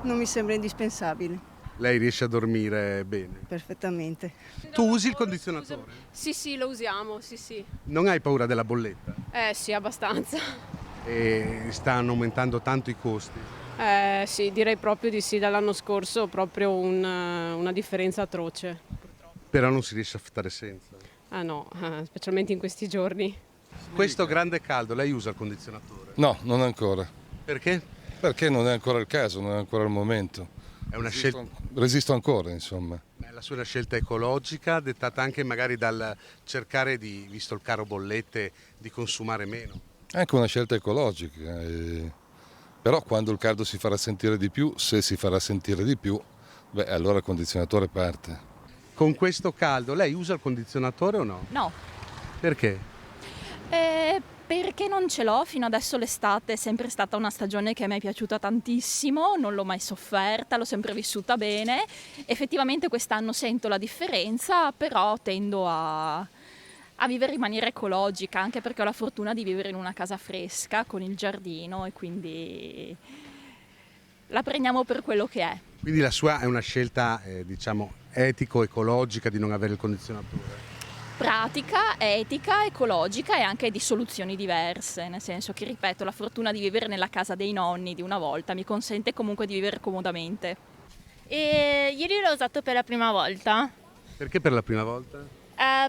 non mi sembra indispensabile. Lei riesce a dormire bene? Perfettamente. Tu usi il condizionatore? Sì, lo usiamo, sì. Non hai paura della bolletta? Sì, abbastanza. E stanno aumentando tanto i costi? Sì, direi proprio di sì, dall'anno scorso proprio una differenza atroce. Però non si riesce a stare senza? Ah no, specialmente in questi giorni. Questo grande caldo, lei usa il condizionatore? No, non ancora. Perché? Perché non è ancora il caso, non è ancora il momento. È una scelta... Resisto ancora, insomma. La sua è una scelta ecologica, dettata anche magari dal cercare di, visto il caro bollette, di consumare meno. È anche una scelta ecologica, però quando il caldo si farà sentire di più, se si farà sentire di più, beh, allora il condizionatore parte. Con questo caldo lei usa il condizionatore o no? No. Perché? Perché non ce l'ho, fino adesso l'estate è sempre stata una stagione che mi è piaciuta tantissimo, non l'ho mai sofferta, l'ho sempre vissuta bene. Effettivamente quest'anno sento la differenza, però tendo a vivere in maniera ecologica, anche perché ho la fortuna di vivere in una casa fresca con il giardino e quindi la prendiamo per quello che è. Quindi la sua è una scelta, diciamo, etico-ecologica di non avere il condizionatore? Pratica, etica, ecologica e anche di soluzioni diverse, nel senso che, ripeto, la fortuna di vivere nella casa dei nonni di una volta mi consente comunque di vivere comodamente. E ieri l'ho usato per la prima volta. Perché per la prima volta?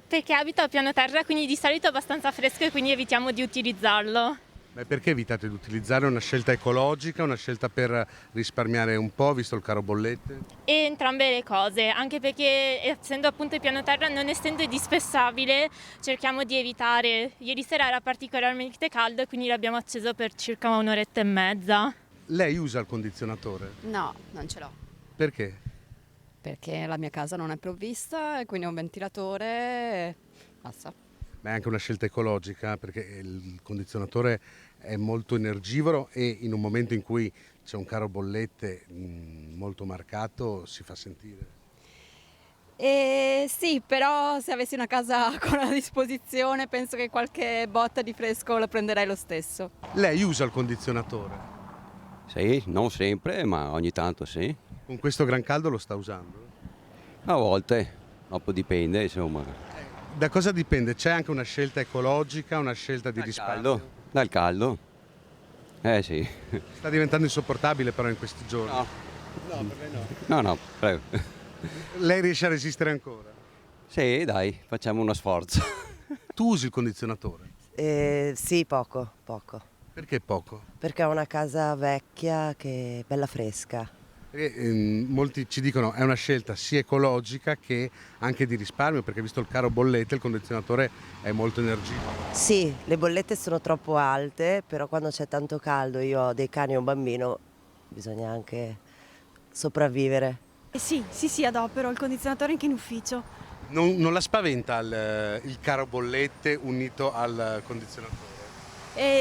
Perché abito a piano terra, quindi di solito è abbastanza fresco e quindi evitiamo di utilizzarlo. Beh, perché evitate di utilizzare una scelta ecologica, una scelta per risparmiare un po', visto il caro bollette? E entrambe le cose, anche perché essendo appunto il piano terra, non essendo indispensabile, cerchiamo di evitare. Ieri sera era particolarmente caldo, quindi l'abbiamo acceso per circa un'oretta e mezza. Lei usa il condizionatore? No, non ce l'ho. Perché? Perché la mia casa non è provvista e quindi ho un ventilatore e basta. Ma è anche una scelta ecologica, perché il condizionatore è molto energivoro e in un momento in cui c'è un caro bollette molto marcato si fa sentire. Sì, però se avessi una casa con a disposizione penso che qualche botta di fresco la prenderei lo stesso. Lei usa il condizionatore? Sì, non sempre, ma ogni tanto sì. Con questo gran caldo lo sta usando? A volte, dopo dipende, insomma. Da cosa dipende? C'è anche una scelta ecologica, una scelta di risparmio? Dal caldo. Sì. Sta diventando insopportabile però in questi giorni. No. No, per lei No, prego. Lei riesce a resistere ancora? Sì, dai, facciamo uno sforzo. Tu usi il condizionatore? Sì, poco. Perché poco? Perché ho una casa vecchia che è bella fresca. Molti ci dicono è una scelta sia ecologica che anche di risparmio, perché visto il caro bollette il condizionatore è molto energivoro. Sì, le bollette sono troppo alte, però quando c'è tanto caldo, io ho dei cani e un bambino, bisogna anche sopravvivere. Sì, adopero il condizionatore anche in ufficio. Non la spaventa il caro bollette unito al condizionatore?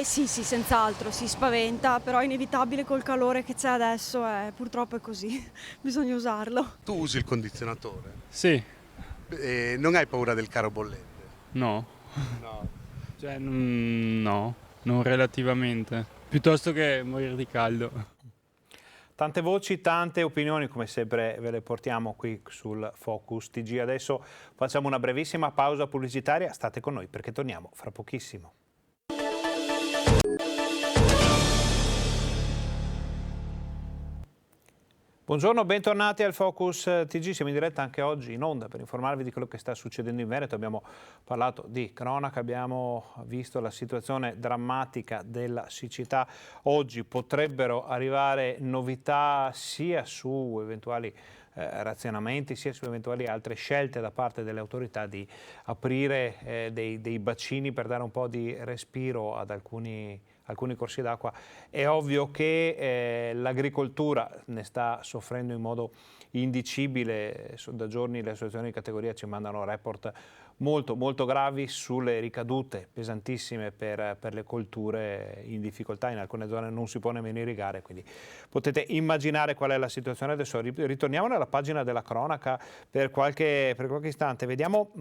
Sì, senz'altro, si spaventa, però è inevitabile col calore che c'è adesso, purtroppo è così, bisogna usarlo. Tu usi il condizionatore? Sì. Non hai paura del caro bollette? No. No. Cioè, no, non relativamente. Piuttosto che morire di caldo. tante voci, tante opinioni, come sempre ve le portiamo qui sul Focus TG. Adesso facciamo una brevissima pausa pubblicitaria, state con noi perché torniamo fra pochissimo. Buongiorno, bentornati al Focus TG, siamo in diretta anche oggi in onda per informarvi di quello che sta succedendo in Veneto. Abbiamo parlato di cronaca, abbiamo visto la situazione drammatica della siccità. Oggi potrebbero arrivare novità sia su eventuali razionamenti sia su eventuali altre scelte da parte delle autorità di aprire dei bacini per dare un po' di respiro ad alcuni corsi d'acqua. È ovvio che l'agricoltura ne sta soffrendo in modo indicibile. Da giorni le associazioni di categoria ci mandano report molto gravi sulle ricadute pesantissime per le colture in difficoltà. In alcune zone non si può nemmeno irrigare, quindi potete immaginare qual è la situazione. Adesso ritorniamo nella pagina della cronaca per qualche istante. Vediamo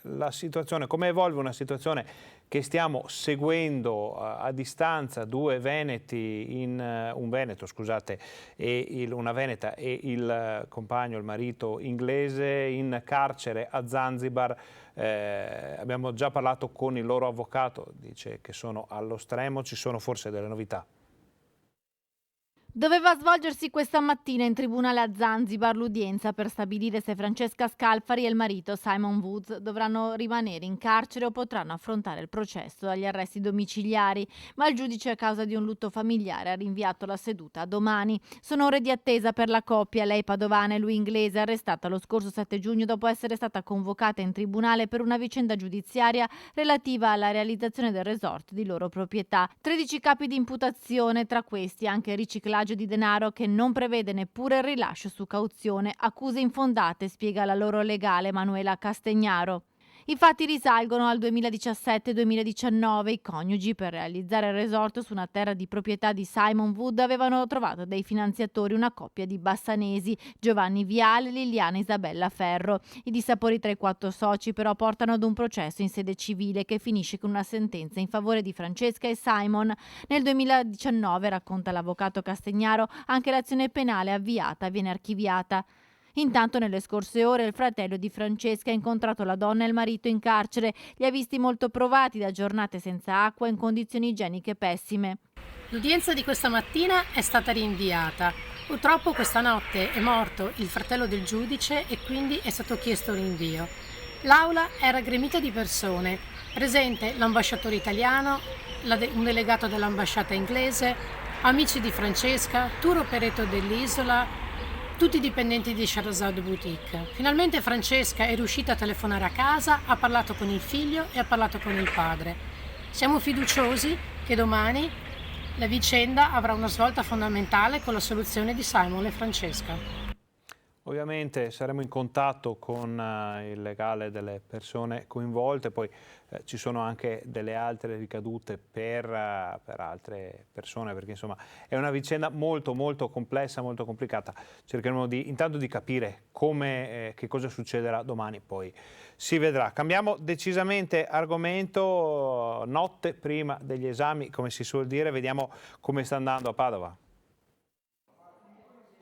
la situazione, come evolve una situazione che stiamo seguendo a distanza. Due veneti, un veneto scusate, e una veneta e il compagno, il marito inglese in carcere a Zanzibar. Abbiamo già parlato con il loro avvocato, dice che sono allo stremo. Ci sono forse delle novità? Doveva svolgersi questa mattina in tribunale a Zanzibar l'udienza per stabilire se Francesca Scalfari e il marito Simon Woods dovranno rimanere in carcere o potranno affrontare il processo dagli arresti domiciliari, ma il giudice, a causa di un lutto familiare, ha rinviato la seduta a domani. Sono ore di attesa per la coppia, lei padovana e lui inglese, arrestata lo scorso 7 giugno dopo essere stata convocata in tribunale per una vicenda giudiziaria relativa alla realizzazione del resort di loro proprietà. 13 capi di imputazione, tra questi anche riciclaggio di denaro che non prevede neppure il rilascio su cauzione, accuse infondate, spiega la loro legale Manuela Castegnaro. I fatti risalgono al 2017-2019. I coniugi, per realizzare il resort su una terra di proprietà di Simon Wood, avevano trovato dei finanziatori, una coppia di bassanesi, Giovanni Viale e Liliana Isabella Ferro. I dissapori tra i 4 soci però portano ad un processo in sede civile che finisce con una sentenza in favore di Francesca e Simon. Nel 2019, racconta l'avvocato Castegnaro, anche l'azione penale avviata viene archiviata. Intanto, nelle scorse ore, il fratello di Francesca ha incontrato la donna e il marito in carcere. Li ha visti molto provati da giornate senza acqua e in condizioni igieniche pessime. L'udienza di questa mattina è stata rinviata. Purtroppo questa notte è morto il fratello del giudice e quindi è stato chiesto rinvio. L'aula era gremita di persone, presente l'ambasciatore italiano, un delegato dell'ambasciata inglese, amici di Francesca, tour operator dell'isola, tutti i dipendenti di Sherazade Boutique. Finalmente Francesca è riuscita a telefonare a casa, ha parlato con il figlio e ha parlato con il padre. Siamo fiduciosi che domani la vicenda avrà una svolta fondamentale con la soluzione di Simon e Francesca. Ovviamente saremo in contatto con il legale delle persone coinvolte, poi ci sono anche delle altre ricadute per altre persone, perché insomma è una vicenda molto complessa, molto complicata. Cercheremo intanto di capire che cosa succederà domani, poi si vedrà. Cambiamo decisamente argomento, notte prima degli esami, come si suol dire. Vediamo come sta andando a Padova.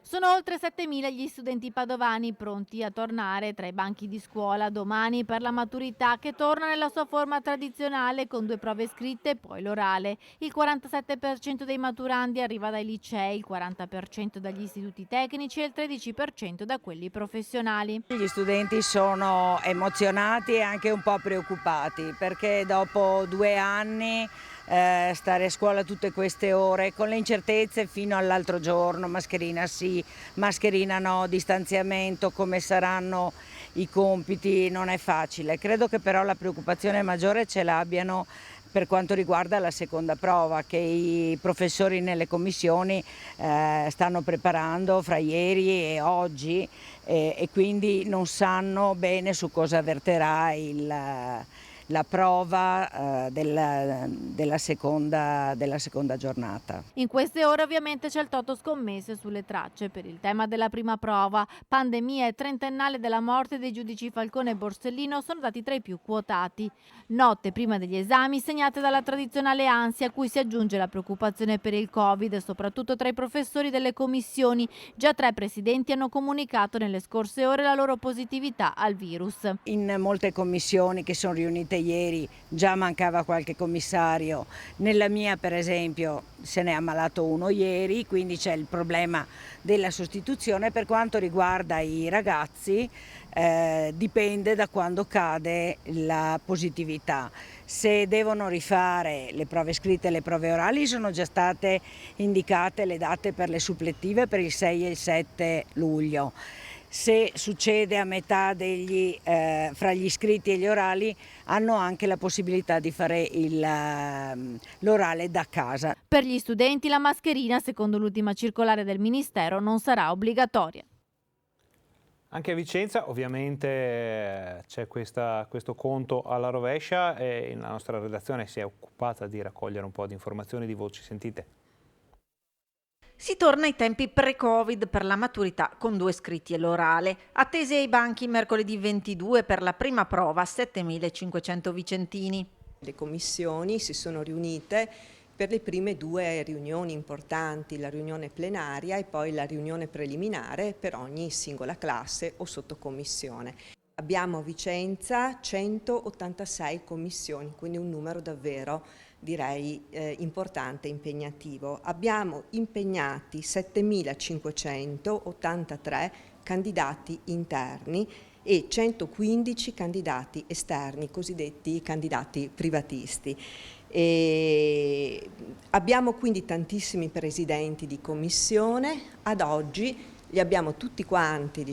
Sono oltre 7.000 gli studenti padovani pronti a tornare tra i banchi di scuola domani per la maturità, che torna nella sua forma tradizionale con 2 prove scritte e poi l'orale. Il 47% dei maturandi arriva dai licei, il 40% dagli istituti tecnici e il 13% da quelli professionali. Gli studenti sono emozionati e anche un po' preoccupati, perché dopo 2 anni stare a scuola tutte queste ore con le incertezze fino all'altro giorno, mascherina sì, mascherina no, distanziamento, come saranno i compiti, non è facile. Credo che però la preoccupazione maggiore ce l'abbiano per quanto riguarda la seconda prova, che i professori nelle commissioni stanno preparando fra ieri e oggi e quindi non sanno bene su cosa verterà la prova della seconda giornata. In queste ore ovviamente c'è il Toto Scommesse sulle tracce per il tema della prima prova. Pandemia e trentennale della morte dei giudici Falcone e Borsellino sono dati tra i più quotati. Notte prima degli esami segnate dalla tradizionale ansia a cui si aggiunge la preoccupazione per il Covid, soprattutto tra i professori delle commissioni. Già 3 presidenti hanno comunicato nelle scorse ore la loro positività al virus. In molte commissioni che sono riunite ieri già mancava qualche commissario. Nella mia, per esempio, se ne è ammalato uno ieri, quindi c'è il problema della sostituzione. Per quanto riguarda i ragazzi, dipende da quando cade la positività. Se devono rifare le prove scritte e le prove orali, sono già state indicate le date per le supplettive per il 6 e il 7 luglio. Se succede a metà fra gli iscritti e gli orali, hanno anche la possibilità di fare l'orale da casa. Per gli studenti la mascherina, secondo l'ultima circolare del Ministero, non sarà obbligatoria. Anche a Vicenza ovviamente c'è questo conto alla rovescia e la nostra redazione si è occupata di raccogliere un po' di informazioni, di voci. Sentite. Si torna ai tempi pre-Covid per la maturità con 2 scritti e l'orale. Attesi ai banchi mercoledì 22 per la prima prova 7.500 vicentini. Le commissioni si sono riunite per le prime 2 riunioni importanti, la riunione plenaria e poi la riunione preliminare per ogni singola classe o sottocommissione. Abbiamo a Vicenza 186 commissioni, quindi un numero davvero direi importante e impegnativo. Abbiamo impegnati 7.583 candidati interni e 115 candidati esterni, cosiddetti candidati privatisti. Abbiamo quindi tantissimi presidenti di commissione, ad oggi li abbiamo tutti quanti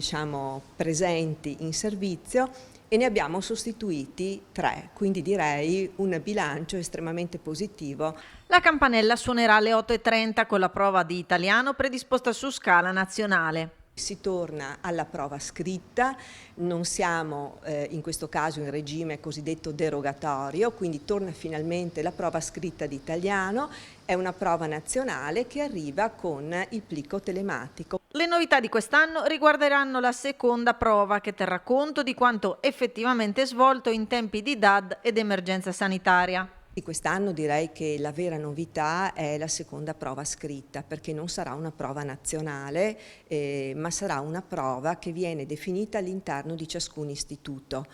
presenti in servizio e ne abbiamo sostituiti 3, quindi direi un bilancio estremamente positivo. La campanella suonerà alle 8.30 con la prova di italiano predisposta su scala nazionale. Si torna alla prova scritta, non siamo in questo caso in regime cosiddetto derogatorio, quindi torna finalmente la prova scritta di italiano, è una prova nazionale che arriva con il plico telematico. Le novità di quest'anno riguarderanno la seconda prova che terrà conto di quanto effettivamente svolto in tempi di DAD ed emergenza sanitaria. Quest'anno direi che la vera novità è la seconda prova scritta, perché non sarà una prova nazionale, ma sarà una prova che viene definita all'interno di ciascun istituto,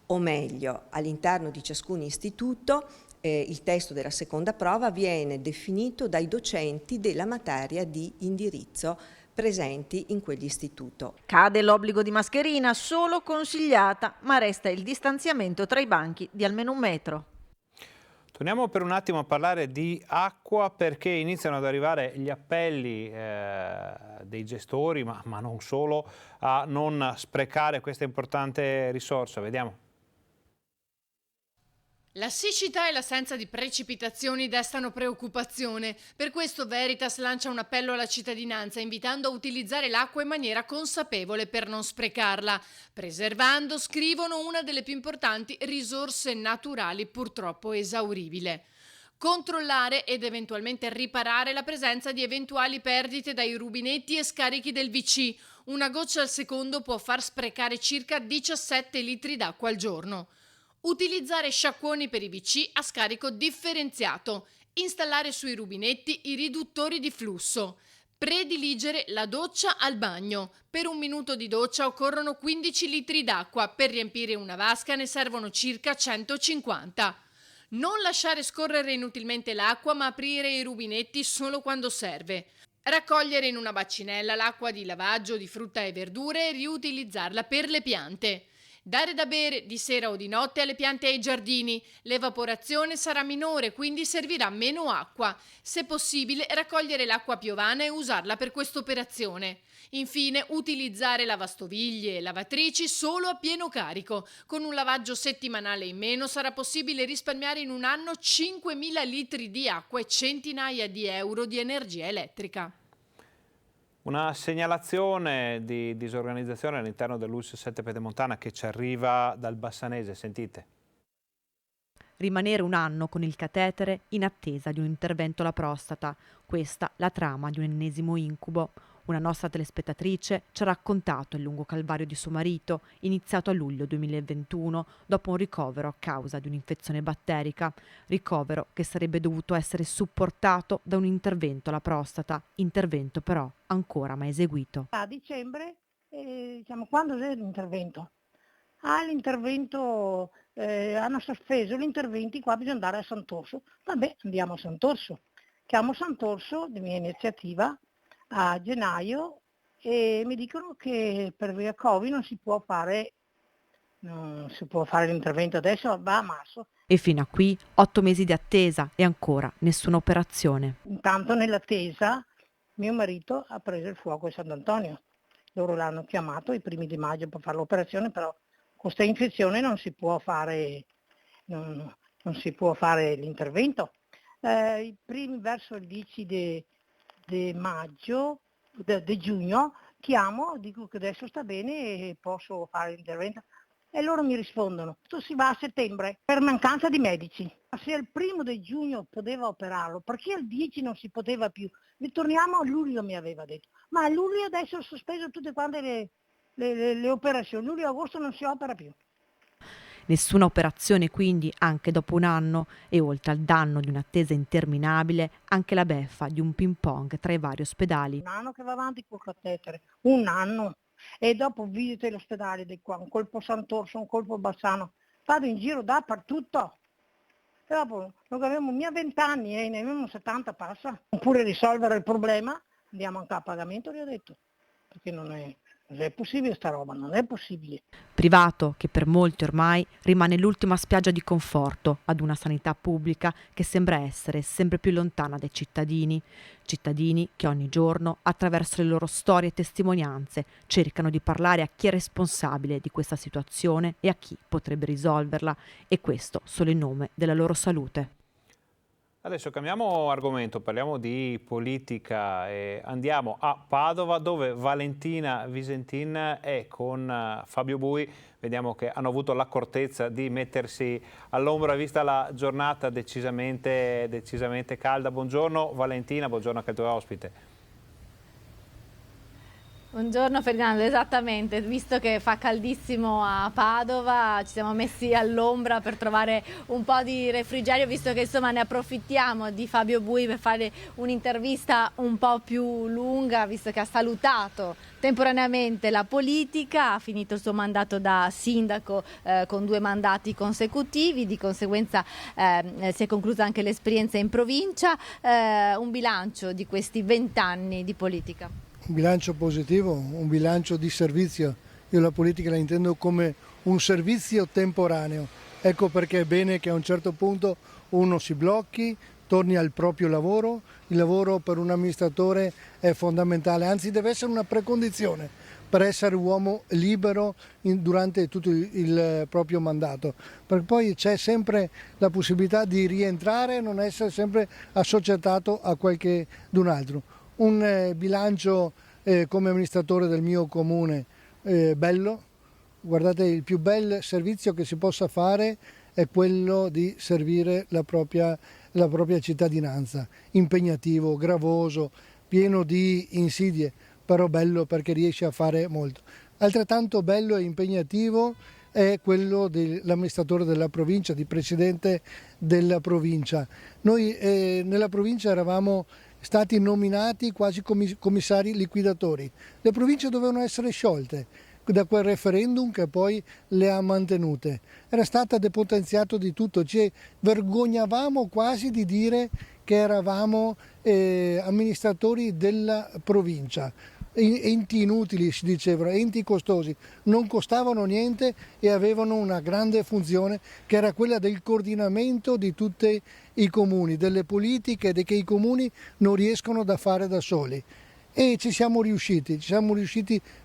o meglio, all'interno di ciascun istituto il testo della seconda prova viene definito dai docenti della materia di indirizzo presenti in quell'istituto. Cade l'obbligo di mascherina, solo consigliata, ma resta il distanziamento tra i banchi di almeno 1 metro. Torniamo per un attimo a parlare di acqua perché iniziano ad arrivare gli appelli dei gestori, ma non solo, a non sprecare questa importante risorsa. Vediamo. La siccità e l'assenza di precipitazioni destano preoccupazione. Per questo Veritas lancia un appello alla cittadinanza invitando a utilizzare l'acqua in maniera consapevole per non sprecarla, preservando, scrivono, una delle più importanti risorse naturali purtroppo esauribile. Controllare ed eventualmente riparare la presenza di eventuali perdite dai rubinetti e scarichi del VC. Una goccia al secondo può far sprecare circa 17 litri d'acqua al giorno. Utilizzare sciacquoni per i WC a scarico differenziato, installare sui rubinetti i riduttori di flusso, prediligere la doccia al bagno. Per 1 minuto di doccia occorrono 15 litri d'acqua, per riempire una vasca ne servono circa 150. Non lasciare scorrere inutilmente l'acqua, ma aprire i rubinetti solo quando serve. Raccogliere in una bacinella l'acqua di lavaggio di frutta e verdure e riutilizzarla per le piante. Dare da bere di sera o di notte alle piante e ai giardini. L'evaporazione sarà minore, quindi servirà meno acqua. Se possibile, raccogliere l'acqua piovana e usarla per quest'operazione. Infine, utilizzare lavastoviglie e lavatrici solo a pieno carico. Con un lavaggio settimanale in meno sarà possibile risparmiare in un anno 5.000 litri di acqua e centinaia di euro di energia elettrica. Una segnalazione di disorganizzazione all'interno dell'ULSS 7 Pedemontana che ci arriva dal Bassanese, sentite. Rimanere un anno con il catetere in attesa di un intervento alla prostata. Questa la trama di un ennesimo incubo. Una nostra telespettatrice ci ha raccontato il lungo calvario di suo marito, iniziato a luglio 2021, dopo un ricovero a causa di un'infezione batterica. Ricovero che sarebbe dovuto essere supportato da un intervento alla prostata, intervento però ancora mai eseguito. A dicembre, quando è l'intervento? L'intervento, hanno sospeso gli interventi, qua bisogna andare a Sant'Orso. Vabbè, andiamo a Sant'Orso. Chiamo Sant'Orso, di mia iniziativa, a gennaio e mi dicono che per via Covid non si può fare l'intervento adesso, va a marzo. E fino a qui 8 mesi di attesa e ancora nessuna operazione. Intanto nell'attesa mio marito ha preso il fuoco a Sant'Antonio. Loro l'hanno chiamato i primi di maggio per fare l'operazione, però con questa infezione non si può fare l'intervento. I primi verso il 10 di maggio, di giugno, chiamo, dico che adesso sta bene e posso fare l'intervento. E loro mi rispondono, si va a settembre per mancanza di medici. Se il 1 di giugno poteva operarlo, perché il 10 non si poteva più? Ritorniamo a luglio, mi aveva detto. Ma a luglio adesso ho sospeso tutte quante le operazioni, luglio e agosto non si opera più. Nessuna operazione quindi anche dopo un anno e oltre al danno di un'attesa interminabile anche la beffa di un ping pong tra i vari ospedali. Un anno che va avanti col catetere, un anno. E dopo visite l'ospedale di qua, un colpo Sant'Orso, un colpo Bassano, vado in giro dappertutto. E dopo non avevo mia 20 anni e ne avevamo 70 passa. Oppure risolvere il problema, andiamo anche a pagamento, gli ho detto, perché non è possibile sta roba, non è possibile. Privato che per molti ormai rimane l'ultima spiaggia di conforto ad una sanità pubblica che sembra essere sempre più lontana dai cittadini. Cittadini che ogni giorno, attraverso le loro storie e testimonianze, cercano di parlare a chi è responsabile di questa situazione e a chi potrebbe risolverla, e questo solo in nome della loro salute. Adesso cambiamo argomento, parliamo di politica e andiamo a Padova dove Valentina Visentin è con Fabio Bui. Vediamo che hanno avuto l'accortezza di mettersi all'ombra vista la giornata decisamente calda. Buongiorno Valentina, buongiorno anche al tuo ospite. Buongiorno Ferdinando, esattamente, visto che fa caldissimo a Padova ci siamo messi all'ombra per trovare un po' di refrigerio, visto che insomma ne approfittiamo di Fabio Bui per fare un'intervista un po' più lunga, visto che ha salutato temporaneamente la politica, ha finito il suo mandato da sindaco con 2 mandati consecutivi, di conseguenza si è conclusa anche l'esperienza in provincia. Un bilancio di questi 20 anni di politica. Un bilancio positivo, un bilancio di servizio. Io la politica la intendo come un servizio temporaneo. Ecco perché è bene che a un certo punto uno si blocchi, torni al proprio lavoro. Il lavoro per un amministratore è fondamentale, anzi deve essere una precondizione per essere uomo libero durante tutto il proprio mandato. Perché poi c'è sempre la possibilità di rientrare e non essere sempre assoggettato a qualcun altro. Un bilancio come amministratore del mio comune bello, guardate, il più bel servizio che si possa fare è quello di servire la propria cittadinanza, impegnativo, gravoso, pieno di insidie, però bello perché riesce a fare molto. Altrettanto bello e impegnativo è quello dell'amministratore della provincia, di presidente della provincia. Noi nella provincia eravamo stati nominati quasi commissari liquidatori. Le province dovevano essere sciolte da quel referendum che poi le ha mantenute. Era stata depotenziato di tutto, ci vergognavamo quasi di dire che eravamo amministratori della provincia. Enti inutili si dicevano, enti costosi, non costavano niente e avevano una grande funzione che era quella del coordinamento di tutti i comuni, delle politiche che i comuni non riescono a fare da soli. E ci siamo riusciti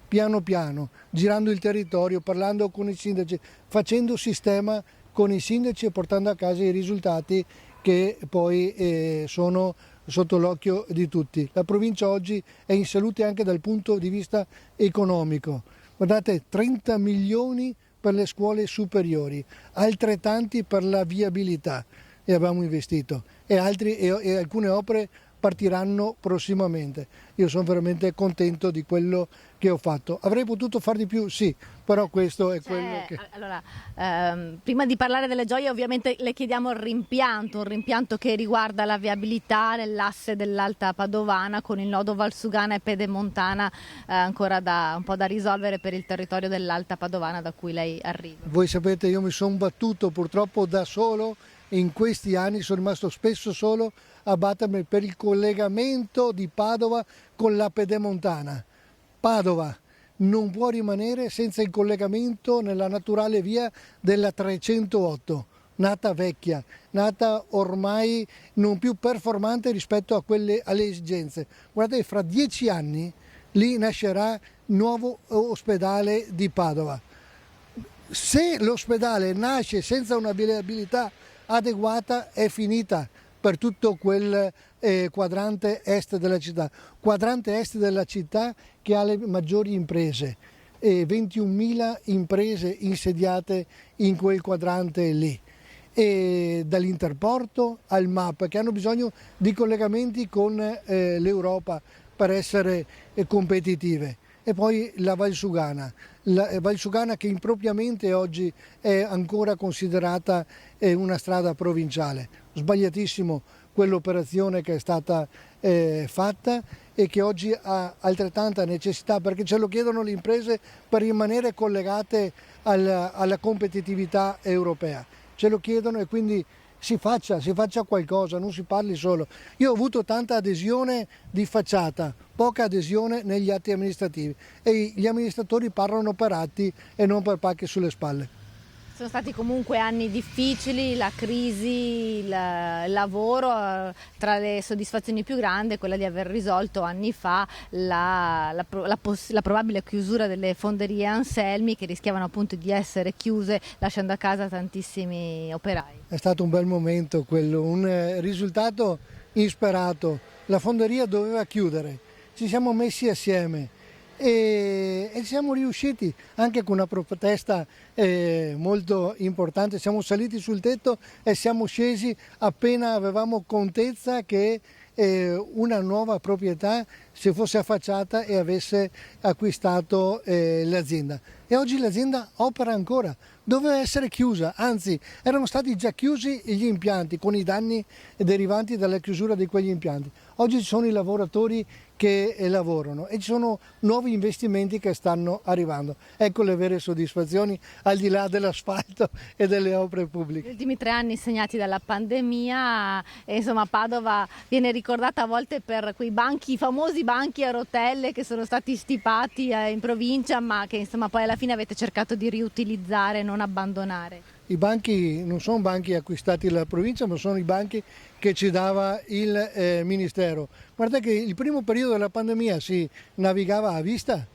piano piano, girando il territorio, parlando con i sindaci, facendo sistema con i sindaci e portando a casa i risultati che poi sono sotto l'occhio di tutti. La provincia oggi è in salute anche dal punto di vista economico. Guardate, 30 milioni per le scuole superiori, altrettanti per la viabilità e abbiamo investito e alcune opere partiranno prossimamente. Io sono veramente contento di quello che ho fatto. Avrei potuto far di più? Sì, però questo è quello che... Allora, prima di parlare delle gioie ovviamente le chiediamo un rimpianto che riguarda la viabilità nell'asse dell'Alta Padovana con il nodo Valsugana e Pedemontana ancora un po' da risolvere per il territorio dell'Alta Padovana da cui lei arriva. Voi sapete, io mi sono battuto purtroppo da solo in questi anni, sono rimasto spesso solo a battermi per il collegamento di Padova con la Pedemontana. Padova non può rimanere senza il collegamento nella naturale via della 308, nata vecchia, nata ormai non più performante rispetto alle esigenze. Guardate, fra 10 anni lì nascerà il nuovo ospedale di Padova. Se l'ospedale nasce senza una viabilità adeguata è finita per tutto quel quadrante est della città. Quadrante est della città che ha le maggiori imprese, 21.000 imprese insediate in quel quadrante lì. E dall'Interporto al MAP che hanno bisogno di collegamenti con l'Europa per essere competitive. E poi la Valsugana che impropriamente oggi è ancora considerata una strada provinciale. Sbagliatissimo quell'operazione che è stata fatta e che oggi ha altrettanta necessità perché ce lo chiedono le imprese per rimanere collegate alla competitività europea. Ce lo chiedono e quindi si faccia qualcosa, non si parli solo. Io ho avuto tanta adesione di facciata, poca adesione negli atti amministrativi e gli amministratori parlano per atti e non per pacche sulle spalle. Sono stati comunque anni difficili, la crisi, il lavoro, tra le soddisfazioni più grandi quella di aver risolto anni fa la probabile chiusura delle fonderie Anselmi che rischiavano appunto di essere chiuse lasciando a casa tantissimi operai. È stato un bel momento quello, un risultato insperato. La fonderia doveva chiudere, ci siamo messi assieme e siamo riusciti anche con una protesta molto importante. Siamo saliti sul tetto e siamo scesi appena avevamo contezza che una nuova proprietà si fosse affacciata e avesse acquistato l'azienda. E oggi l'azienda opera ancora, doveva essere chiusa, anzi erano stati già chiusi gli impianti con i danni derivanti dalla chiusura di quegli impianti. Oggi ci sono i lavoratori che lavorano e ci sono nuovi investimenti che stanno arrivando. Ecco le vere soddisfazioni al di là dell'asfalto e delle opere pubbliche. Gli ultimi 3 anni segnati dalla pandemia e insomma Padova viene ricordata a volte per quei banchi, i famosi banchi a rotelle che sono stati stipati in provincia ma che insomma poi alla fine avete cercato di riutilizzare, non abbandonare. I banchi non sono banchi acquistati dalla provincia ma sono i banchi che ci dava il Ministero. Guardate che il primo periodo della pandemia si navigava a vista,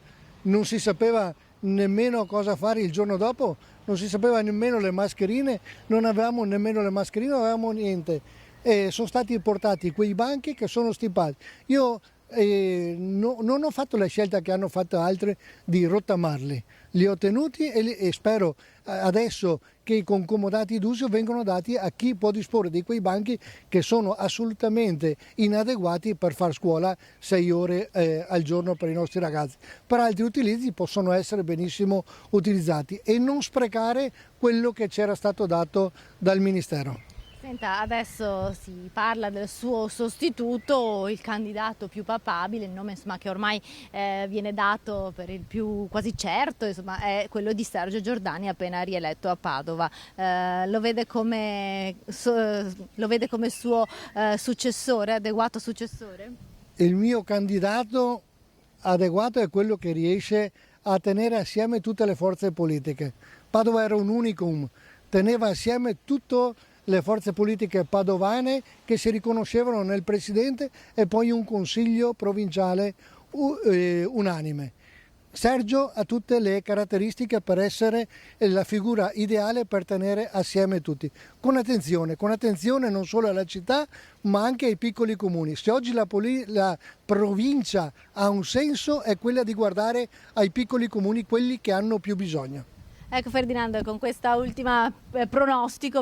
non si sapeva nemmeno cosa fare il giorno dopo, non si sapeva nemmeno le mascherine, non avevamo nemmeno le mascherine, non avevamo niente. E sono stati portati quei banchi che sono stipati. Io non ho fatto la scelta che hanno fatto altri di rottamarli, li ho tenuti e spero adesso che i concomodati d'uso vengono dati a chi può disporre di quei banchi che sono assolutamente inadeguati per far scuola 6 ore al giorno per i nostri ragazzi. Per altri utilizzi possono essere benissimo utilizzati e non sprecare quello che c'era stato dato dal Ministero. Senta, adesso si parla del suo sostituto, il candidato più papabile, il nome insomma, che ormai viene dato per il più quasi certo, insomma, è quello di Sergio Giordani appena rieletto a Padova. Lo vede come suo successore, adeguato successore? Il mio candidato adeguato è quello che riesce a tenere assieme tutte le forze politiche. Padova era un unicum, teneva assieme tutto le forze politiche padovane che si riconoscevano nel presidente e poi un consiglio provinciale unanime. Sergio ha tutte le caratteristiche per essere la figura ideale per tenere assieme tutti, con attenzione non solo alla città ma anche ai piccoli comuni. Se oggi la provincia ha un senso è quella di guardare ai piccoli comuni, quelli che hanno più bisogno. Ecco Ferdinando, con questa ultima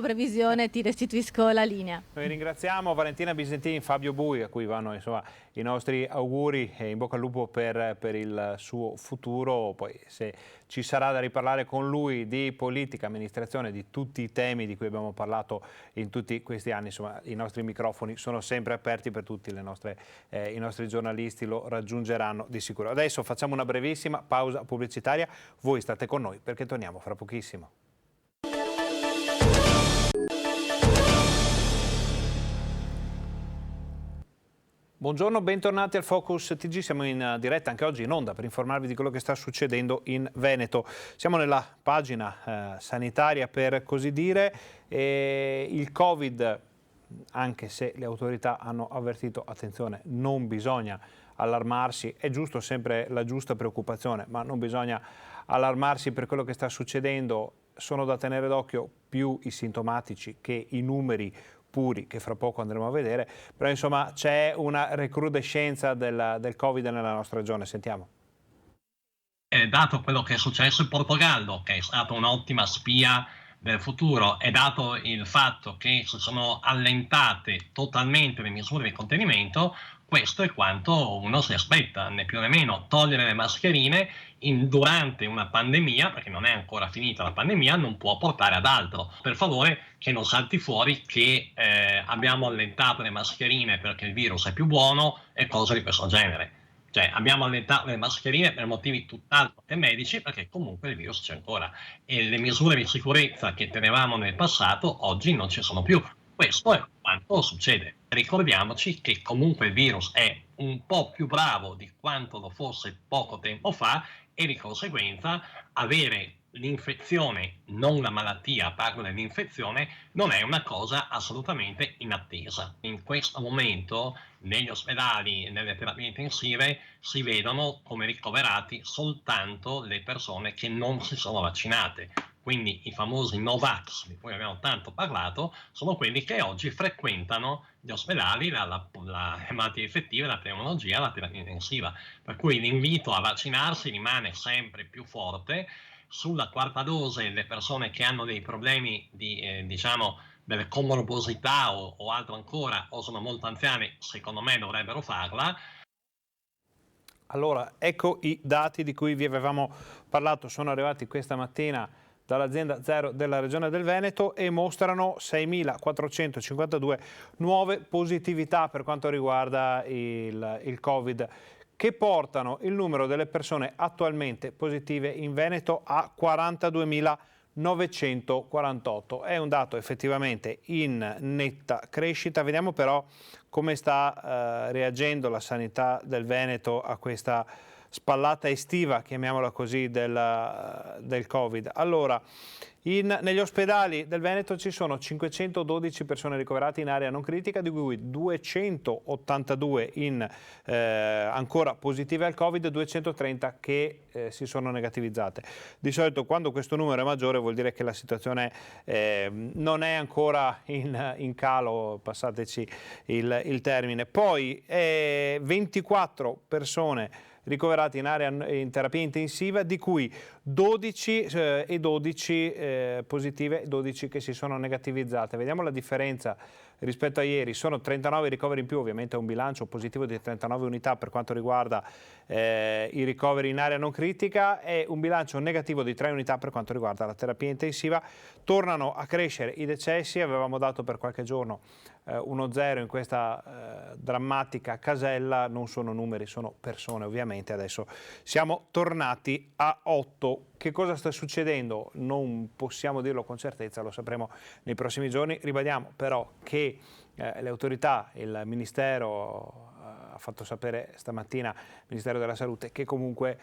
previsione ti restituisco la linea. Noi ringraziamo Valentina Bisentini, Fabio Bui, a cui vanno i nostri auguri e in bocca al lupo per il suo futuro. Poi se ci sarà da riparlare con lui di politica, amministrazione, di tutti i temi di cui abbiamo parlato in tutti questi anni, insomma i nostri microfoni sono sempre aperti per tutti, i nostri giornalisti lo raggiungeranno di sicuro. Adesso facciamo una brevissima pausa pubblicitaria, voi state con noi perché torniamo fra pochissimo. Buongiorno, bentornati al Focus TG, siamo in diretta anche oggi in onda per informarvi di quello che sta succedendo in Veneto. Siamo nella pagina sanitaria per così dire, il Covid, anche se le autorità hanno avvertito, attenzione, non bisogna allarmarsi, è giusto sempre la giusta preoccupazione, ma non bisogna allarmarsi per quello che sta succedendo, sono da tenere d'occhio più i sintomatici che i numeri puri che fra poco andremo a vedere, però insomma c'è una recrudescenza del Covid nella nostra regione, sentiamo. Dato quello che è successo in Portogallo, che è stata un'ottima spia del futuro, e dato il fatto che si sono allentate totalmente le misure di contenimento, questo è quanto uno si aspetta, né più né meno. Togliere le mascherine durante una pandemia, perché non è ancora finita la pandemia, non può portare ad altro. Per favore che non salti fuori che abbiamo allentato le mascherine perché il virus è più buono e cose di questo genere. Cioè abbiamo allentato le mascherine per motivi tutt'altro che medici, perché comunque il virus c'è ancora e le misure di sicurezza che tenevamo nel passato oggi non ci sono più. Questo è quanto succede. Ricordiamoci che comunque il virus è un po' più bravo di quanto lo fosse poco tempo fa e di conseguenza avere l'infezione, non la malattia, parlo dell'infezione, non è una cosa assolutamente inattesa. In questo momento negli ospedali, nelle terapie intensive, si vedono come ricoverati soltanto le persone che non si sono vaccinate. Quindi i famosi Novax, di cui abbiamo tanto parlato, sono quelli che oggi frequentano gli ospedali, le malattie infettive, la pneumologia, la terapia intensiva. Per cui l'invito a vaccinarsi rimane sempre più forte. Sulla quarta dose le persone che hanno dei problemi di, delle comorbosità o altro ancora, o sono molto anziani, secondo me dovrebbero farla. Allora, ecco i dati di cui vi avevamo parlato, sono arrivati questa mattina dall'azienda Zero della Regione del Veneto e mostrano 6.452 nuove positività per quanto riguarda il Covid, che portano il numero delle persone attualmente positive in Veneto a 42.948. È un dato effettivamente in netta crescita. Vediamo però come sta reagendo la sanità del Veneto a questa spallata estiva, chiamiamola così, del Covid. Allora, negli ospedali del Veneto ci sono 512 persone ricoverate in area non critica, di cui 282 ancora positive al Covid, 230 che si sono negativizzate. Di solito quando questo numero è maggiore vuol dire che la situazione non è ancora in calo, passateci il termine. Poi 24 persone ricoverati in terapia intensiva, di cui 12 positive, 12 che si sono negativizzate. Vediamo la differenza rispetto a ieri, sono 39 ricoveri in più, ovviamente un bilancio positivo di 39 unità per quanto riguarda i ricoveri in area non critica e un bilancio negativo di 3 unità per quanto riguarda la terapia intensiva. Tornano a crescere i decessi, avevamo dato per qualche giorno 1-0 in questa drammatica casella, non sono numeri, sono persone ovviamente, adesso siamo tornati a 8. Che cosa sta succedendo? Non possiamo dirlo con certezza, lo sapremo nei prossimi giorni. Ribadiamo però che le autorità, il Ministero ha fatto sapere stamattina, il Ministero della Salute, che comunque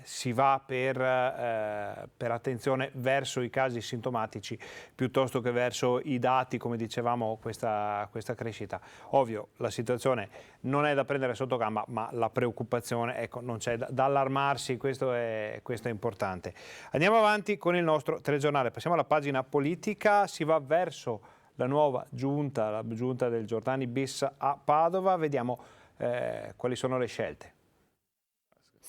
si va per attenzione verso i casi sintomatici piuttosto che verso i dati, come dicevamo, questa crescita. Ovvio, la situazione non è da prendere sotto gamba, ma la preoccupazione, ecco, non c'è da allarmarsi, questo è importante. Andiamo avanti con il nostro telegiornale, passiamo alla pagina politica, si va verso la nuova giunta, la giunta del Giordani bis a Padova, vediamo quali sono le scelte.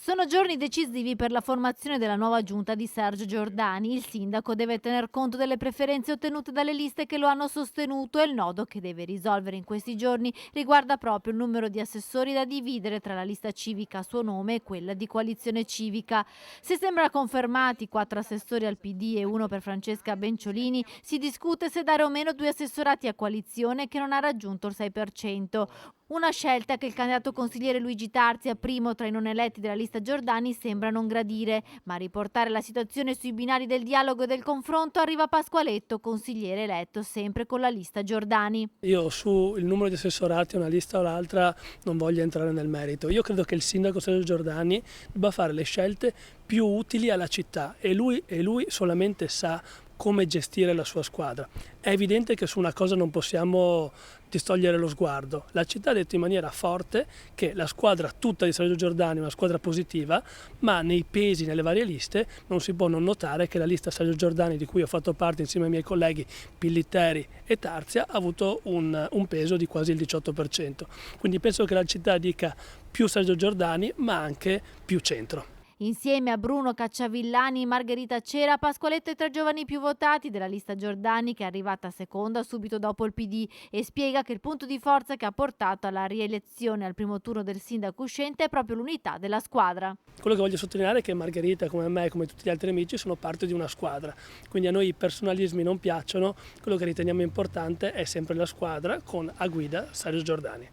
Sono giorni decisivi per la formazione della nuova giunta di Sergio Giordani. Il sindaco deve tener conto delle preferenze ottenute dalle liste che lo hanno sostenuto e il nodo che deve risolvere in questi giorni riguarda proprio il numero di assessori da dividere tra la lista civica a suo nome e quella di coalizione civica. Se sembra confermati 4 assessori al PD e 1 per Francesca Benciolini, si discute se dare o meno 2 assessorati a coalizione che non ha raggiunto il 6%. Una scelta che il candidato consigliere Luigi Tarzia, primo tra i non eletti della lista Giordani, sembra non gradire, ma a riportare la situazione sui binari del dialogo e del confronto arriva Pasqualetto, consigliere eletto sempre con la lista Giordani. Io sul numero di assessorati, una lista o l'altra, non voglio entrare nel merito. Io credo che il sindaco Sergio Giordani debba fare le scelte più utili alla città e lui solamente sa come gestire la sua squadra. È evidente che su una cosa non possiamo distogliere lo sguardo. La città ha detto in maniera forte che la squadra tutta di Sergio Giordani è una squadra positiva, ma nei pesi, nelle varie liste, non si può non notare che la lista Sergio Giordani, di cui ho fatto parte insieme ai miei colleghi Pillitteri e Tarzia, ha avuto un peso di quasi il 18%. Quindi penso che la città dica più Sergio Giordani, ma anche più centro. Insieme a Bruno Cacciavillani, Margherita Cera, Pasqualetto i 3 giovani più votati della lista Giordani, che è arrivata seconda subito dopo il PD, e spiega che il punto di forza che ha portato alla rielezione al primo turno del sindaco uscente è proprio l'unità della squadra. Quello che voglio sottolineare è che Margherita, come me e come tutti gli altri amici, sono parte di una squadra, quindi a noi i personalismi non piacciono, quello che riteniamo importante è sempre la squadra con a guida Sergio Giordani.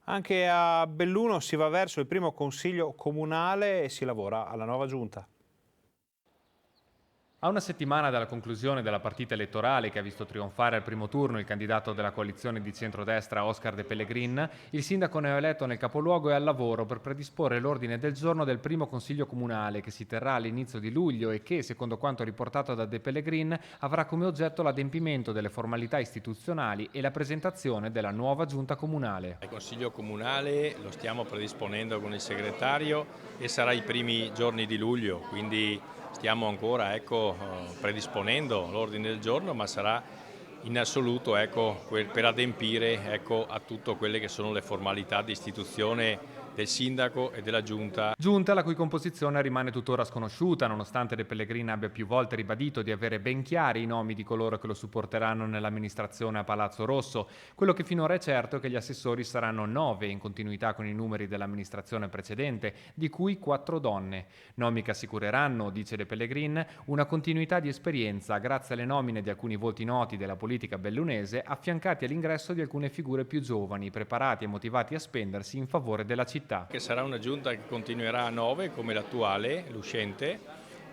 Anche a Belluno si va verso il primo consiglio comunale e si lavora alla nuova giunta. A una settimana dalla conclusione della partita elettorale che ha visto trionfare al primo turno il candidato della coalizione di centrodestra Oscar De Pellegrin, il sindaco neoeletto nel capoluogo è al lavoro per predisporre l'ordine del giorno del primo consiglio comunale che si terrà all'inizio di luglio e che, secondo quanto riportato da De Pellegrin, avrà come oggetto l'adempimento delle formalità istituzionali e la presentazione della nuova giunta comunale. Il consiglio comunale lo stiamo predisponendo con il segretario e sarà i primi giorni di luglio, quindi stiamo ancora predisponendo l'ordine del giorno, ma sarà in assoluto per adempiere a tutte quelle che sono le formalità di istituzione del sindaco e della giunta. Giunta la cui composizione rimane tuttora sconosciuta, nonostante De Pellegrin abbia più volte ribadito di avere ben chiari i nomi di coloro che lo supporteranno nell'amministrazione a Palazzo Rosso. Quello che finora è certo è che gli assessori saranno 9, in continuità con i numeri dell'amministrazione precedente, di cui 4 donne. Nomi che assicureranno, dice De Pellegrin, una continuità di esperienza grazie alle nomine di alcuni volti noti della politica bellunese, affiancati all'ingresso di alcune figure più giovani, preparati e motivati a spendersi in favore della città. Che sarà una giunta che continuerà a 9 come l'attuale, l'uscente,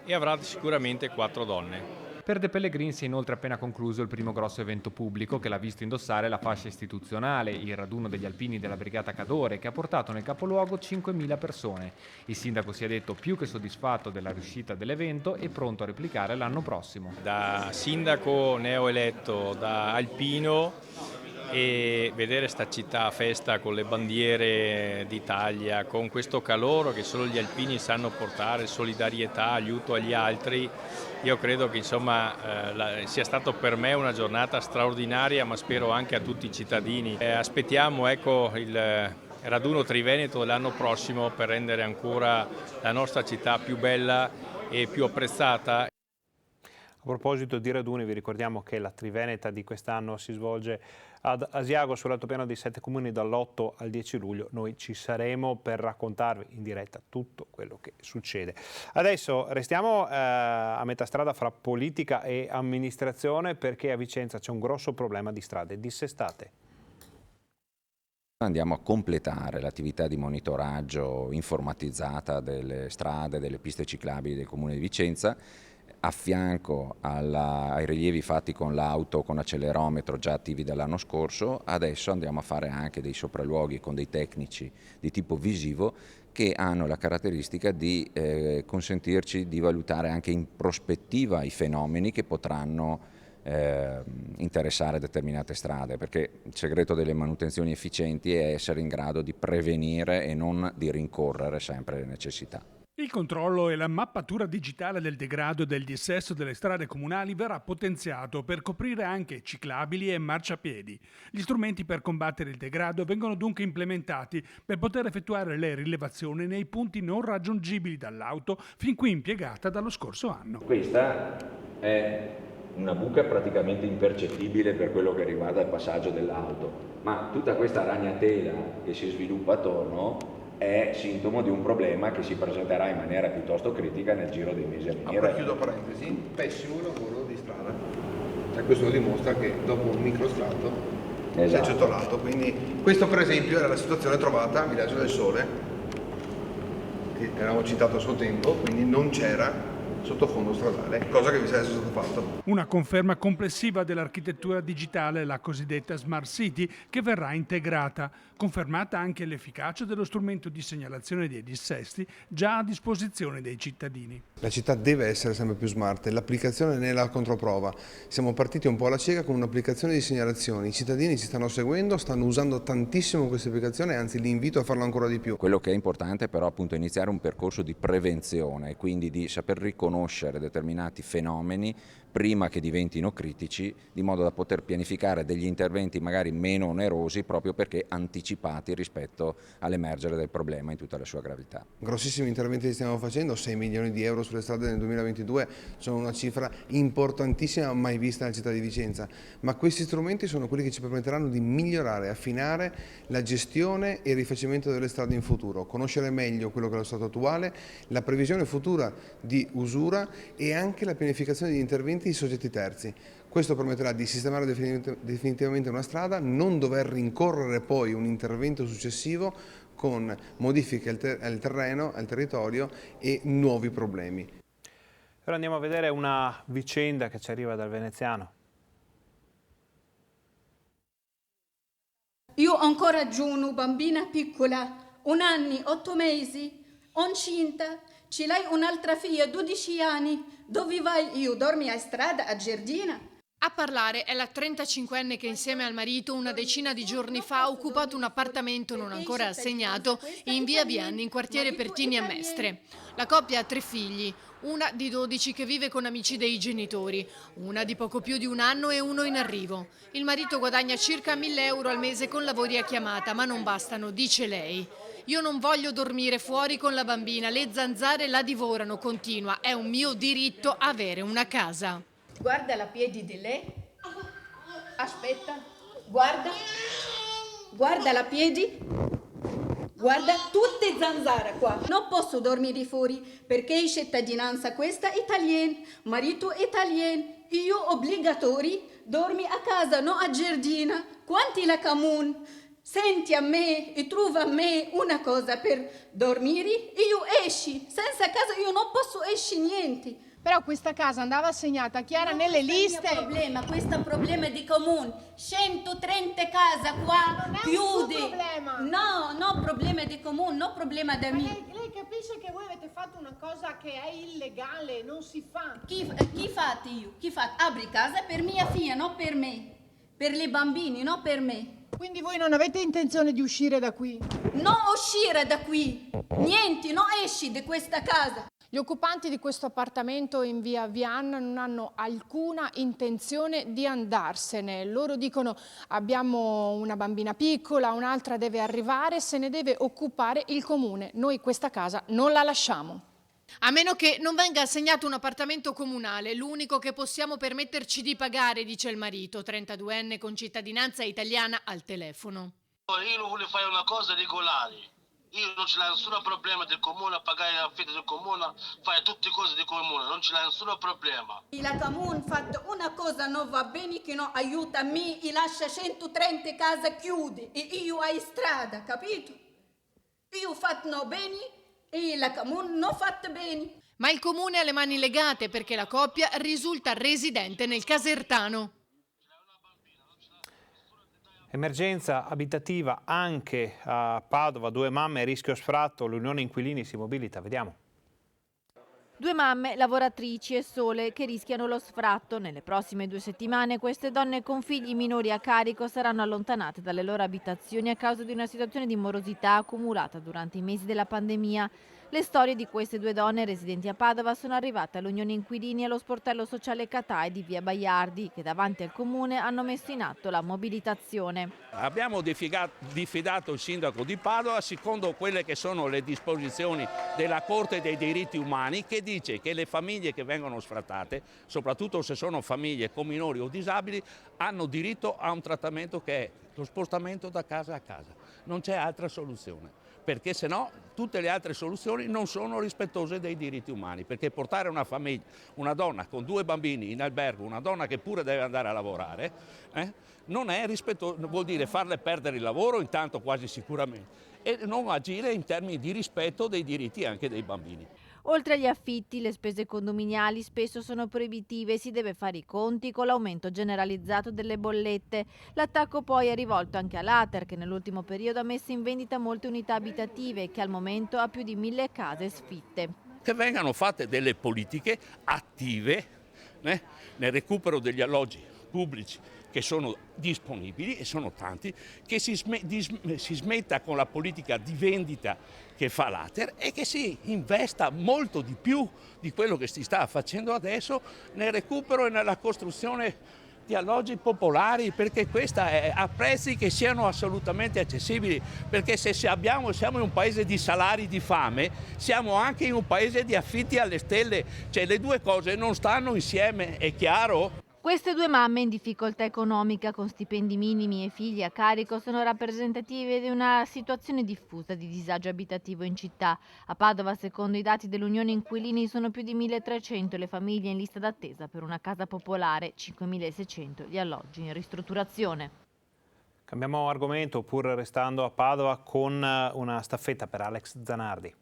e avrà sicuramente 4 donne. Per De Pellegrin si è inoltre appena concluso il primo grosso evento pubblico che l'ha visto indossare la fascia istituzionale, il raduno degli alpini della Brigata Cadore, che ha portato nel capoluogo 5.000 persone. Il sindaco si è detto più che soddisfatto della riuscita dell'evento e pronto a replicare l'anno prossimo. Da sindaco neoeletto, da alpino, e vedere sta città a festa con le bandiere d'Italia, con questo calore che solo gli alpini sanno portare, solidarietà, aiuto agli altri, io credo che sia stato per me una giornata straordinaria, ma spero anche a tutti i cittadini. Aspettiamo il raduno Triveneto dell'anno prossimo per rendere ancora la nostra città più bella e più apprezzata. A proposito di raduni, vi ricordiamo che la Triveneta di quest'anno si svolge ad Asiago sull'altopiano dei 7 comuni dall'8 al 10 luglio. Noi ci saremo per raccontarvi in diretta tutto quello che succede. Adesso restiamo a metà strada fra politica e amministrazione, perché a Vicenza c'è un grosso problema di strade dissestate. Andiamo a completare l'attività di monitoraggio informatizzata delle strade, delle piste ciclabili del Comune di Vicenza, a fianco ai rilievi fatti con l'auto con accelerometro già attivi dall'anno scorso. Adesso andiamo a fare anche dei sopralluoghi con dei tecnici di tipo visivo che hanno la caratteristica di consentirci di valutare anche in prospettiva i fenomeni che potranno interessare determinate strade, perché il segreto delle manutenzioni efficienti è essere in grado di prevenire e non di rincorrere sempre le necessità. Il controllo e la mappatura digitale del degrado e del dissesto delle strade comunali verrà potenziato per coprire anche ciclabili e marciapiedi. Gli strumenti per combattere il degrado vengono dunque implementati per poter effettuare le rilevazioni nei punti non raggiungibili dall'auto fin qui impiegata dallo scorso anno. Questa è una buca praticamente impercettibile per quello che riguarda il passaggio dell'auto, ma tutta questa ragnatela che si sviluppa attorno è sintomo di un problema che si presenterà in maniera piuttosto critica nel giro dei mesi a venire. Chiudo parentesi, pessimo lavoro di strada. Cioè, questo dimostra che dopo un microstrato si è gettorato, quindi questo per esempio era la situazione trovata a Villaggio del Sole, che avevamo citato a suo tempo, quindi non c'era sottofondo stradale, cosa che vi sia stato fatto. Una conferma complessiva dell'architettura digitale, la cosiddetta Smart City, che verrà integrata. Confermata anche l'efficacia dello strumento di segnalazione dei dissesti già a disposizione dei cittadini. La città deve essere sempre più smart, l'applicazione ne è la controprova. Siamo partiti un po' alla cieca con un'applicazione di segnalazioni, i cittadini ci stanno seguendo, stanno usando tantissimo questa applicazione, anzi li invito a farlo ancora di più. Quello che è importante è però appunto iniziare un percorso di prevenzione, quindi di saper riconoscere determinati fenomeni prima che diventino critici, di modo da poter pianificare degli interventi magari meno onerosi proprio perché anticipati rispetto all'emergere del problema in tutta la sua gravità. Grossissimi interventi che stiamo facendo, 6 milioni di euro sulle strade nel 2022, sono una cifra importantissima mai vista nella città di Vicenza, ma questi strumenti sono quelli che ci permetteranno di migliorare, affinare la gestione e il rifacimento delle strade in futuro, conoscere meglio quello che è lo stato attuale, la previsione futura di usura e anche la pianificazione di interventi di soggetti terzi. Questo permetterà di sistemare definitivamente una strada, non dover rincorrere poi un intervento successivo con modifiche al terreno, al territorio e nuovi problemi. Ora andiamo a vedere una vicenda che ci arriva dal veneziano. Io ho ancora Giuno, bambina piccola, 1 anno, 8 mesi, incinta. Ce l'hai un'altra figlia, 12 anni. Dove vai? Io dormi a strada, a Giardina? A parlare è la 35enne che insieme al marito una decina di giorni fa ha occupato un appartamento non ancora assegnato in via Vianni, in quartiere Pertini a Mestre. La coppia ha 3 figli, una di 12 che vive con amici dei genitori, una di poco più di 1 anno e uno in arrivo. Il marito guadagna circa 1.000 euro al mese con lavori a chiamata, ma non bastano, dice lei. Io non voglio dormire fuori con la bambina, le zanzare la divorano, continua. È un mio diritto avere una casa. Guarda la piedi di lei. Aspetta. Guarda. Guarda la piedi. Guarda, tutte zanzare qua. Non posso dormire fuori perché è cittadinanza questa italiana, marito italiano. Io obbligatori dormi a casa, non a Giardina. Quanti la comune? Senti a me e trova a me una cosa per dormire, io esci, senza casa io non posso esci niente. Però questa casa andava assegnata, Chiara, nelle liste. Questo è un problema di comune. 130 case qua, non è chiude. Un problema. No, problema di comune, no problema da me. Lei capisce che voi avete fatto una cosa che è illegale, non si fa. Chi fate io? Chi fate? Apri casa per mia figlia, non per me. Per i bambini, non per me. Quindi voi non avete intenzione di uscire da qui? Non uscire da qui. Niente, non esci di questa casa. Gli occupanti di questo appartamento in via Vian non hanno alcuna intenzione di andarsene. Loro dicono: abbiamo una bambina piccola, un'altra deve arrivare, se ne deve occupare il comune. Noi questa casa non la lasciamo. A meno che non venga assegnato un appartamento comunale, l'unico che possiamo permetterci di pagare, dice il marito, 32enne con cittadinanza italiana, al telefono. Io non voglio fare una cosa regolare. Io non ce l'ho nessun problema del comune a pagare l'affitto del comune, fare tutte cose del comune, non ce l'ho nessun problema. Il comune ha fatto una cosa non va bene che non aiuta me e lascia 130 case chiude e io ai strada, capito? Io ho fatto no bene e il comune non fatto bene. Ma il comune ha le mani legate perché la coppia risulta residente nel Casertano. Emergenza abitativa anche a Padova, 2 mamme a rischio sfratto, l'Unione Inquilini si mobilita, vediamo. 2 mamme lavoratrici e sole che rischiano lo sfratto. Nelle prossime 2 settimane queste donne con figli minori a carico saranno allontanate dalle loro abitazioni a causa di una situazione di morosità accumulata durante i mesi della pandemia. Le storie di queste 2 donne residenti a Padova sono arrivate all'Unione Inquilini e allo sportello sociale Catai di via Baiardi, che davanti al comune hanno messo in atto la mobilitazione. Abbiamo diffidato il sindaco di Padova secondo quelle che sono le disposizioni della Corte dei diritti umani, che dice che le famiglie che vengono sfrattate, soprattutto se sono famiglie con minori o disabili, hanno diritto a un trattamento che è lo spostamento da casa a casa. Non c'è altra soluzione, perché se no tutte le altre soluzioni non sono rispettose dei diritti umani, perché portare una famiglia, una donna con 2 bambini in albergo, una donna che pure deve andare a lavorare, non è rispettoso, vuol dire farle perdere il lavoro intanto quasi sicuramente e non agire in termini di rispetto dei diritti anche dei bambini. Oltre agli affitti, le spese condominiali spesso sono proibitive e si deve fare i conti con l'aumento generalizzato delle bollette. L'attacco poi è rivolto anche all'Ater, che nell'ultimo periodo ha messo in vendita molte unità abitative e che al momento ha più di 1000 case sfitte. Che vengano fatte delle politiche attive nel recupero degli alloggi pubblici che sono disponibili, e sono tanti, che si smetta con la politica di vendita che fa l'Ater e che si investa molto di più di quello che si sta facendo adesso nel recupero e nella costruzione di alloggi popolari, perché questa è a prezzi che siano assolutamente accessibili, perché se siamo in un paese di salari di fame, siamo anche in un paese di affitti alle stelle, cioè le due cose non stanno insieme, è chiaro? Queste 2 mamme in difficoltà economica con stipendi minimi e figli a carico sono rappresentative di una situazione diffusa di disagio abitativo in città. A Padova, secondo i dati dell'Unione Inquilini, sono più di 1300 le famiglie in lista d'attesa per una casa popolare, 5600 gli alloggi in ristrutturazione. Cambiamo argomento, pur restando a Padova, con una staffetta per Alex Zanardi.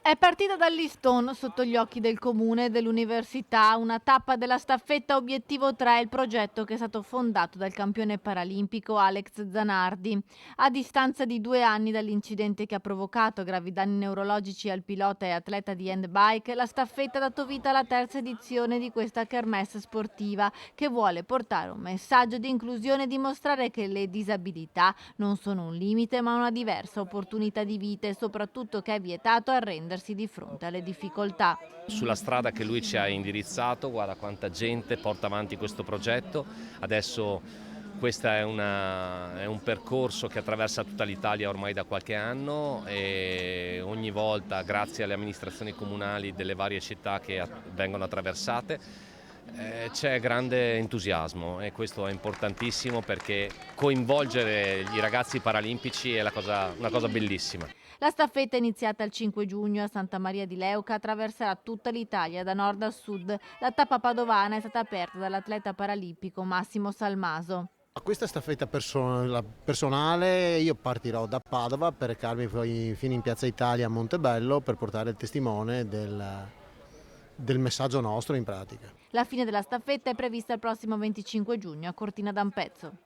È partita dall'Iston sotto gli occhi del comune e dell'università, una tappa della staffetta Obiettivo 3, il progetto che è stato fondato dal campione paralimpico Alex Zanardi. A distanza di 2 anni dall'incidente che ha provocato gravi danni neurologici al pilota e atleta di handbike, la staffetta ha dato vita alla 3ª edizione di questa kermesse sportiva che vuole portare un messaggio di inclusione e dimostrare che le disabilità non sono un limite ma una diversa opportunità di vita e soprattutto che è vietato arrendersi di fronte alle difficoltà. Sulla strada che lui ci ha indirizzato, guarda quanta gente porta avanti questo progetto. Adesso questo è un percorso che attraversa tutta l'Italia ormai da qualche anno e ogni volta, grazie alle amministrazioni comunali delle varie città che vengono attraversate, c'è grande entusiasmo e questo è importantissimo perché coinvolgere i ragazzi paralimpici è una cosa bellissima. La staffetta è iniziata il 5 giugno a Santa Maria di Leuca, attraverserà tutta l'Italia da nord a sud. La tappa padovana è stata aperta dall'atleta paralimpico Massimo Salmaso. A questa staffetta personale io partirò da Padova per recarmi poi fino in Piazza Italia a Montebello per portare il testimone del messaggio nostro in pratica. La fine della staffetta è prevista il prossimo 25 giugno a Cortina d'Ampezzo.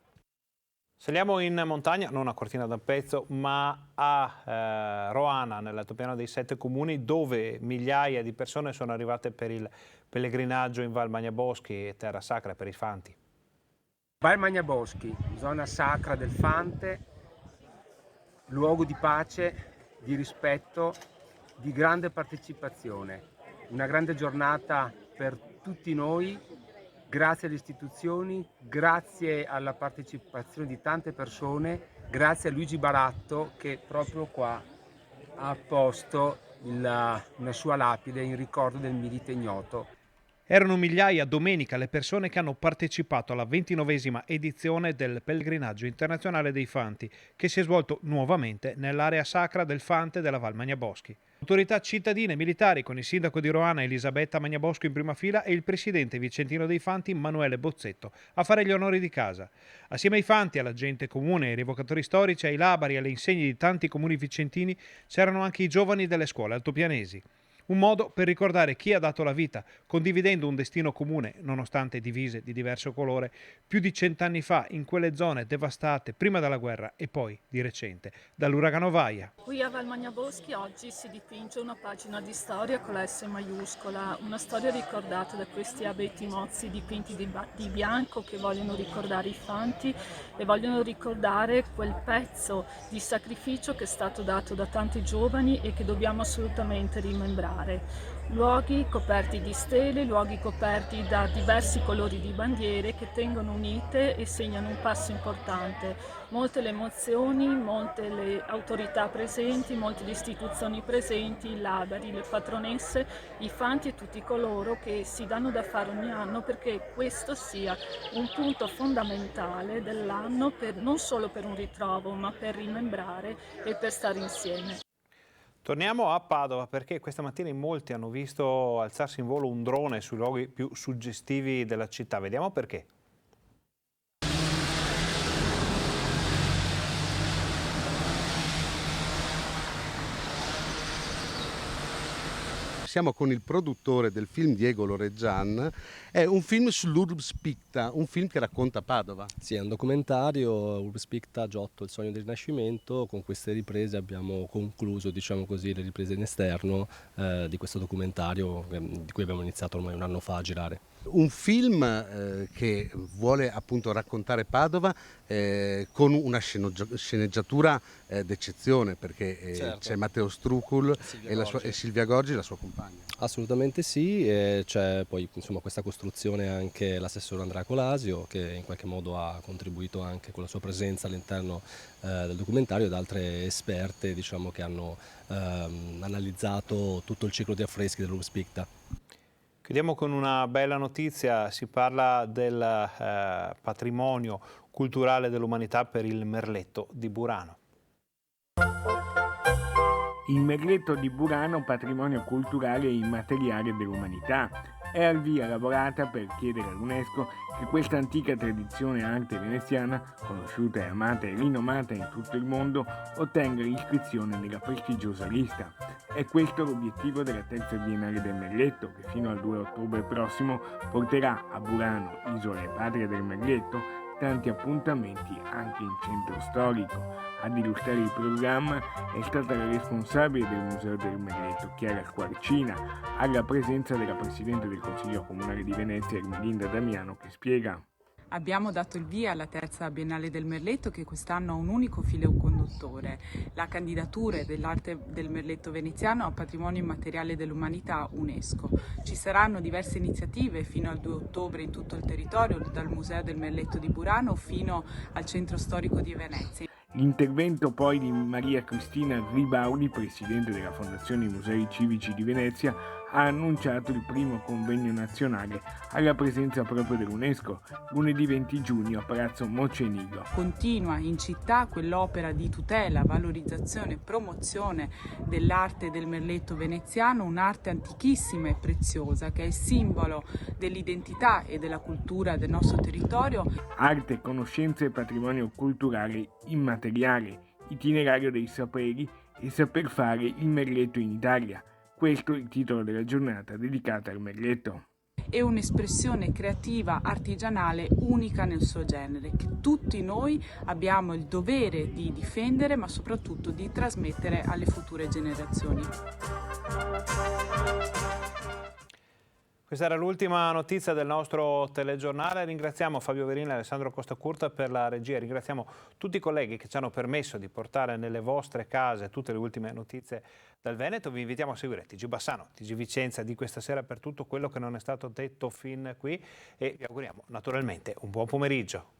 Saliamo in montagna, non a Cortina d'Ampezzo, ma a Roana, nell'altopiano dei 7 comuni, dove migliaia di persone sono arrivate per il pellegrinaggio in Val Magnaboschi e Terra Sacra per i Fanti. Val Magnaboschi, zona sacra del Fante, luogo di pace, di rispetto, di grande partecipazione. Una grande giornata per tutti noi. Grazie alle istituzioni, grazie alla partecipazione di tante persone, grazie a Luigi Baratto che proprio qua ha posto una sua lapide in ricordo del milite ignoto. Erano migliaia domenica le persone che hanno partecipato alla 29esima edizione del Pellegrinaggio Internazionale dei Fanti, che si è svolto nuovamente nell'area sacra del Fante della Val Magnaboschi. Autorità cittadine e militari, con il sindaco di Roana Elisabetta Magnabosco in prima fila e il presidente vicentino dei Fanti Manuele Bozzetto a fare gli onori di casa. Assieme ai Fanti, alla gente comune, ai rievocatori storici, ai labari e alle insegne di tanti comuni vicentini c'erano anche i giovani delle scuole altopianesi. un modo per ricordare chi ha dato la vita, condividendo un destino comune, nonostante divise di diverso colore, più di 100 anni fa in quelle zone devastate prima dalla guerra e poi, di recente, dall'uragano Vaia. Qui a Valmagnaboschi oggi si dipinge una pagina di storia con la S maiuscola, una storia ricordata da questi abeti mozzi dipinti di bianco che vogliono ricordare i fanti e vogliono ricordare quel pezzo di sacrificio che è stato dato da tanti giovani e che dobbiamo assolutamente rimembrare. Luoghi coperti di stele, luoghi coperti da diversi colori di bandiere che tengono unite e segnano un passo importante. Molte le emozioni, molte le autorità presenti, molte le istituzioni presenti, i laberi, le patronesse, i fanti e tutti coloro che si danno da fare ogni anno perché questo sia un punto fondamentale dell'anno non solo per un ritrovo ma per rimembrare e per stare insieme. Torniamo a Padova perché questa mattina in molti hanno visto alzarsi in volo un drone sui luoghi più suggestivi della città. Vediamo perché. Siamo con il produttore del film Diego Loreggian, è un film sull'Urbs Picta, un film che racconta Padova. Sì, è un documentario, Urbs Picta, Giotto, il sogno del Rinascimento. Con queste riprese abbiamo concluso, diciamo così, le riprese in esterno di questo documentario di cui abbiamo iniziato ormai un anno fa a girare. Un film che vuole appunto raccontare Padova con una sceneggiatura d'eccezione perché Certo. c'è Matteo Strucul e Silvia Gorgi, la sua compagna. Assolutamente sì, e c'è poi insomma questa costruzione anche l'assessore Andrea Colasio che in qualche modo ha contribuito anche con la sua presenza all'interno del documentario ed altre esperte diciamo che hanno analizzato tutto il ciclo di affreschi dell'Urbs Picta. Chiudiamo con una bella notizia, si parla del patrimonio culturale dell'umanità per il Merletto di Burano. Il Merletto di Burano, patrimonio culturale e immateriale dell'umanità, è al via lavorata per chiedere all'UNESCO che questa antica tradizione arte veneziana, conosciuta e amata e rinomata in tutto il mondo, ottenga l'iscrizione nella prestigiosa lista. È questo l'obiettivo della terza Biennale del Merletto, che fino al 2 ottobre prossimo porterà a Burano, isola e patria del Merletto, tanti appuntamenti anche in centro storico. Ad illustrare il programma è stata la responsabile del Museo del Merletto, Chiara Squarcina, alla presenza della Presidente del Consiglio Comunale di Venezia, Ermelinda Damiano, che spiega. Abbiamo dato il via alla terza Biennale del Merletto che quest'anno ha un unico filo conduttore, la candidatura dell'arte del Merletto veneziano a patrimonio immateriale dell'umanità UNESCO. Ci saranno diverse iniziative fino al 2 ottobre in tutto il territorio, dal Museo del Merletto di Burano fino al Centro Storico di Venezia. L'intervento poi di Maria Cristina Ribaudi, Presidente della Fondazione Musei Civici di Venezia, ha annunciato il primo convegno nazionale alla presenza proprio dell'UNESCO, lunedì 20 giugno a Palazzo Mocenigo. Continua in città quell'opera di tutela, valorizzazione e promozione dell'arte del Merletto veneziano, un'arte antichissima e preziosa che è simbolo dell'identità e della cultura del nostro territorio. Arte, conoscenza e patrimonio culturale immateriale, itinerario dei saperi e saper fare il Merletto in Italia. Questo è il titolo della giornata dedicata al Merletto. È un'espressione creativa artigianale unica nel suo genere, che tutti noi abbiamo il dovere di difendere, ma soprattutto di trasmettere alle future generazioni. Questa era l'ultima notizia del nostro telegiornale. Ringraziamo Fabio Verini e Alessandro Costacurta per la regia. Ringraziamo tutti i colleghi che ci hanno permesso di portare nelle vostre case tutte le ultime notizie dal Veneto. Vi invitiamo a seguire TG Bassano, TG Vicenza di questa sera per tutto quello che non è stato detto fin qui e vi auguriamo naturalmente un buon pomeriggio.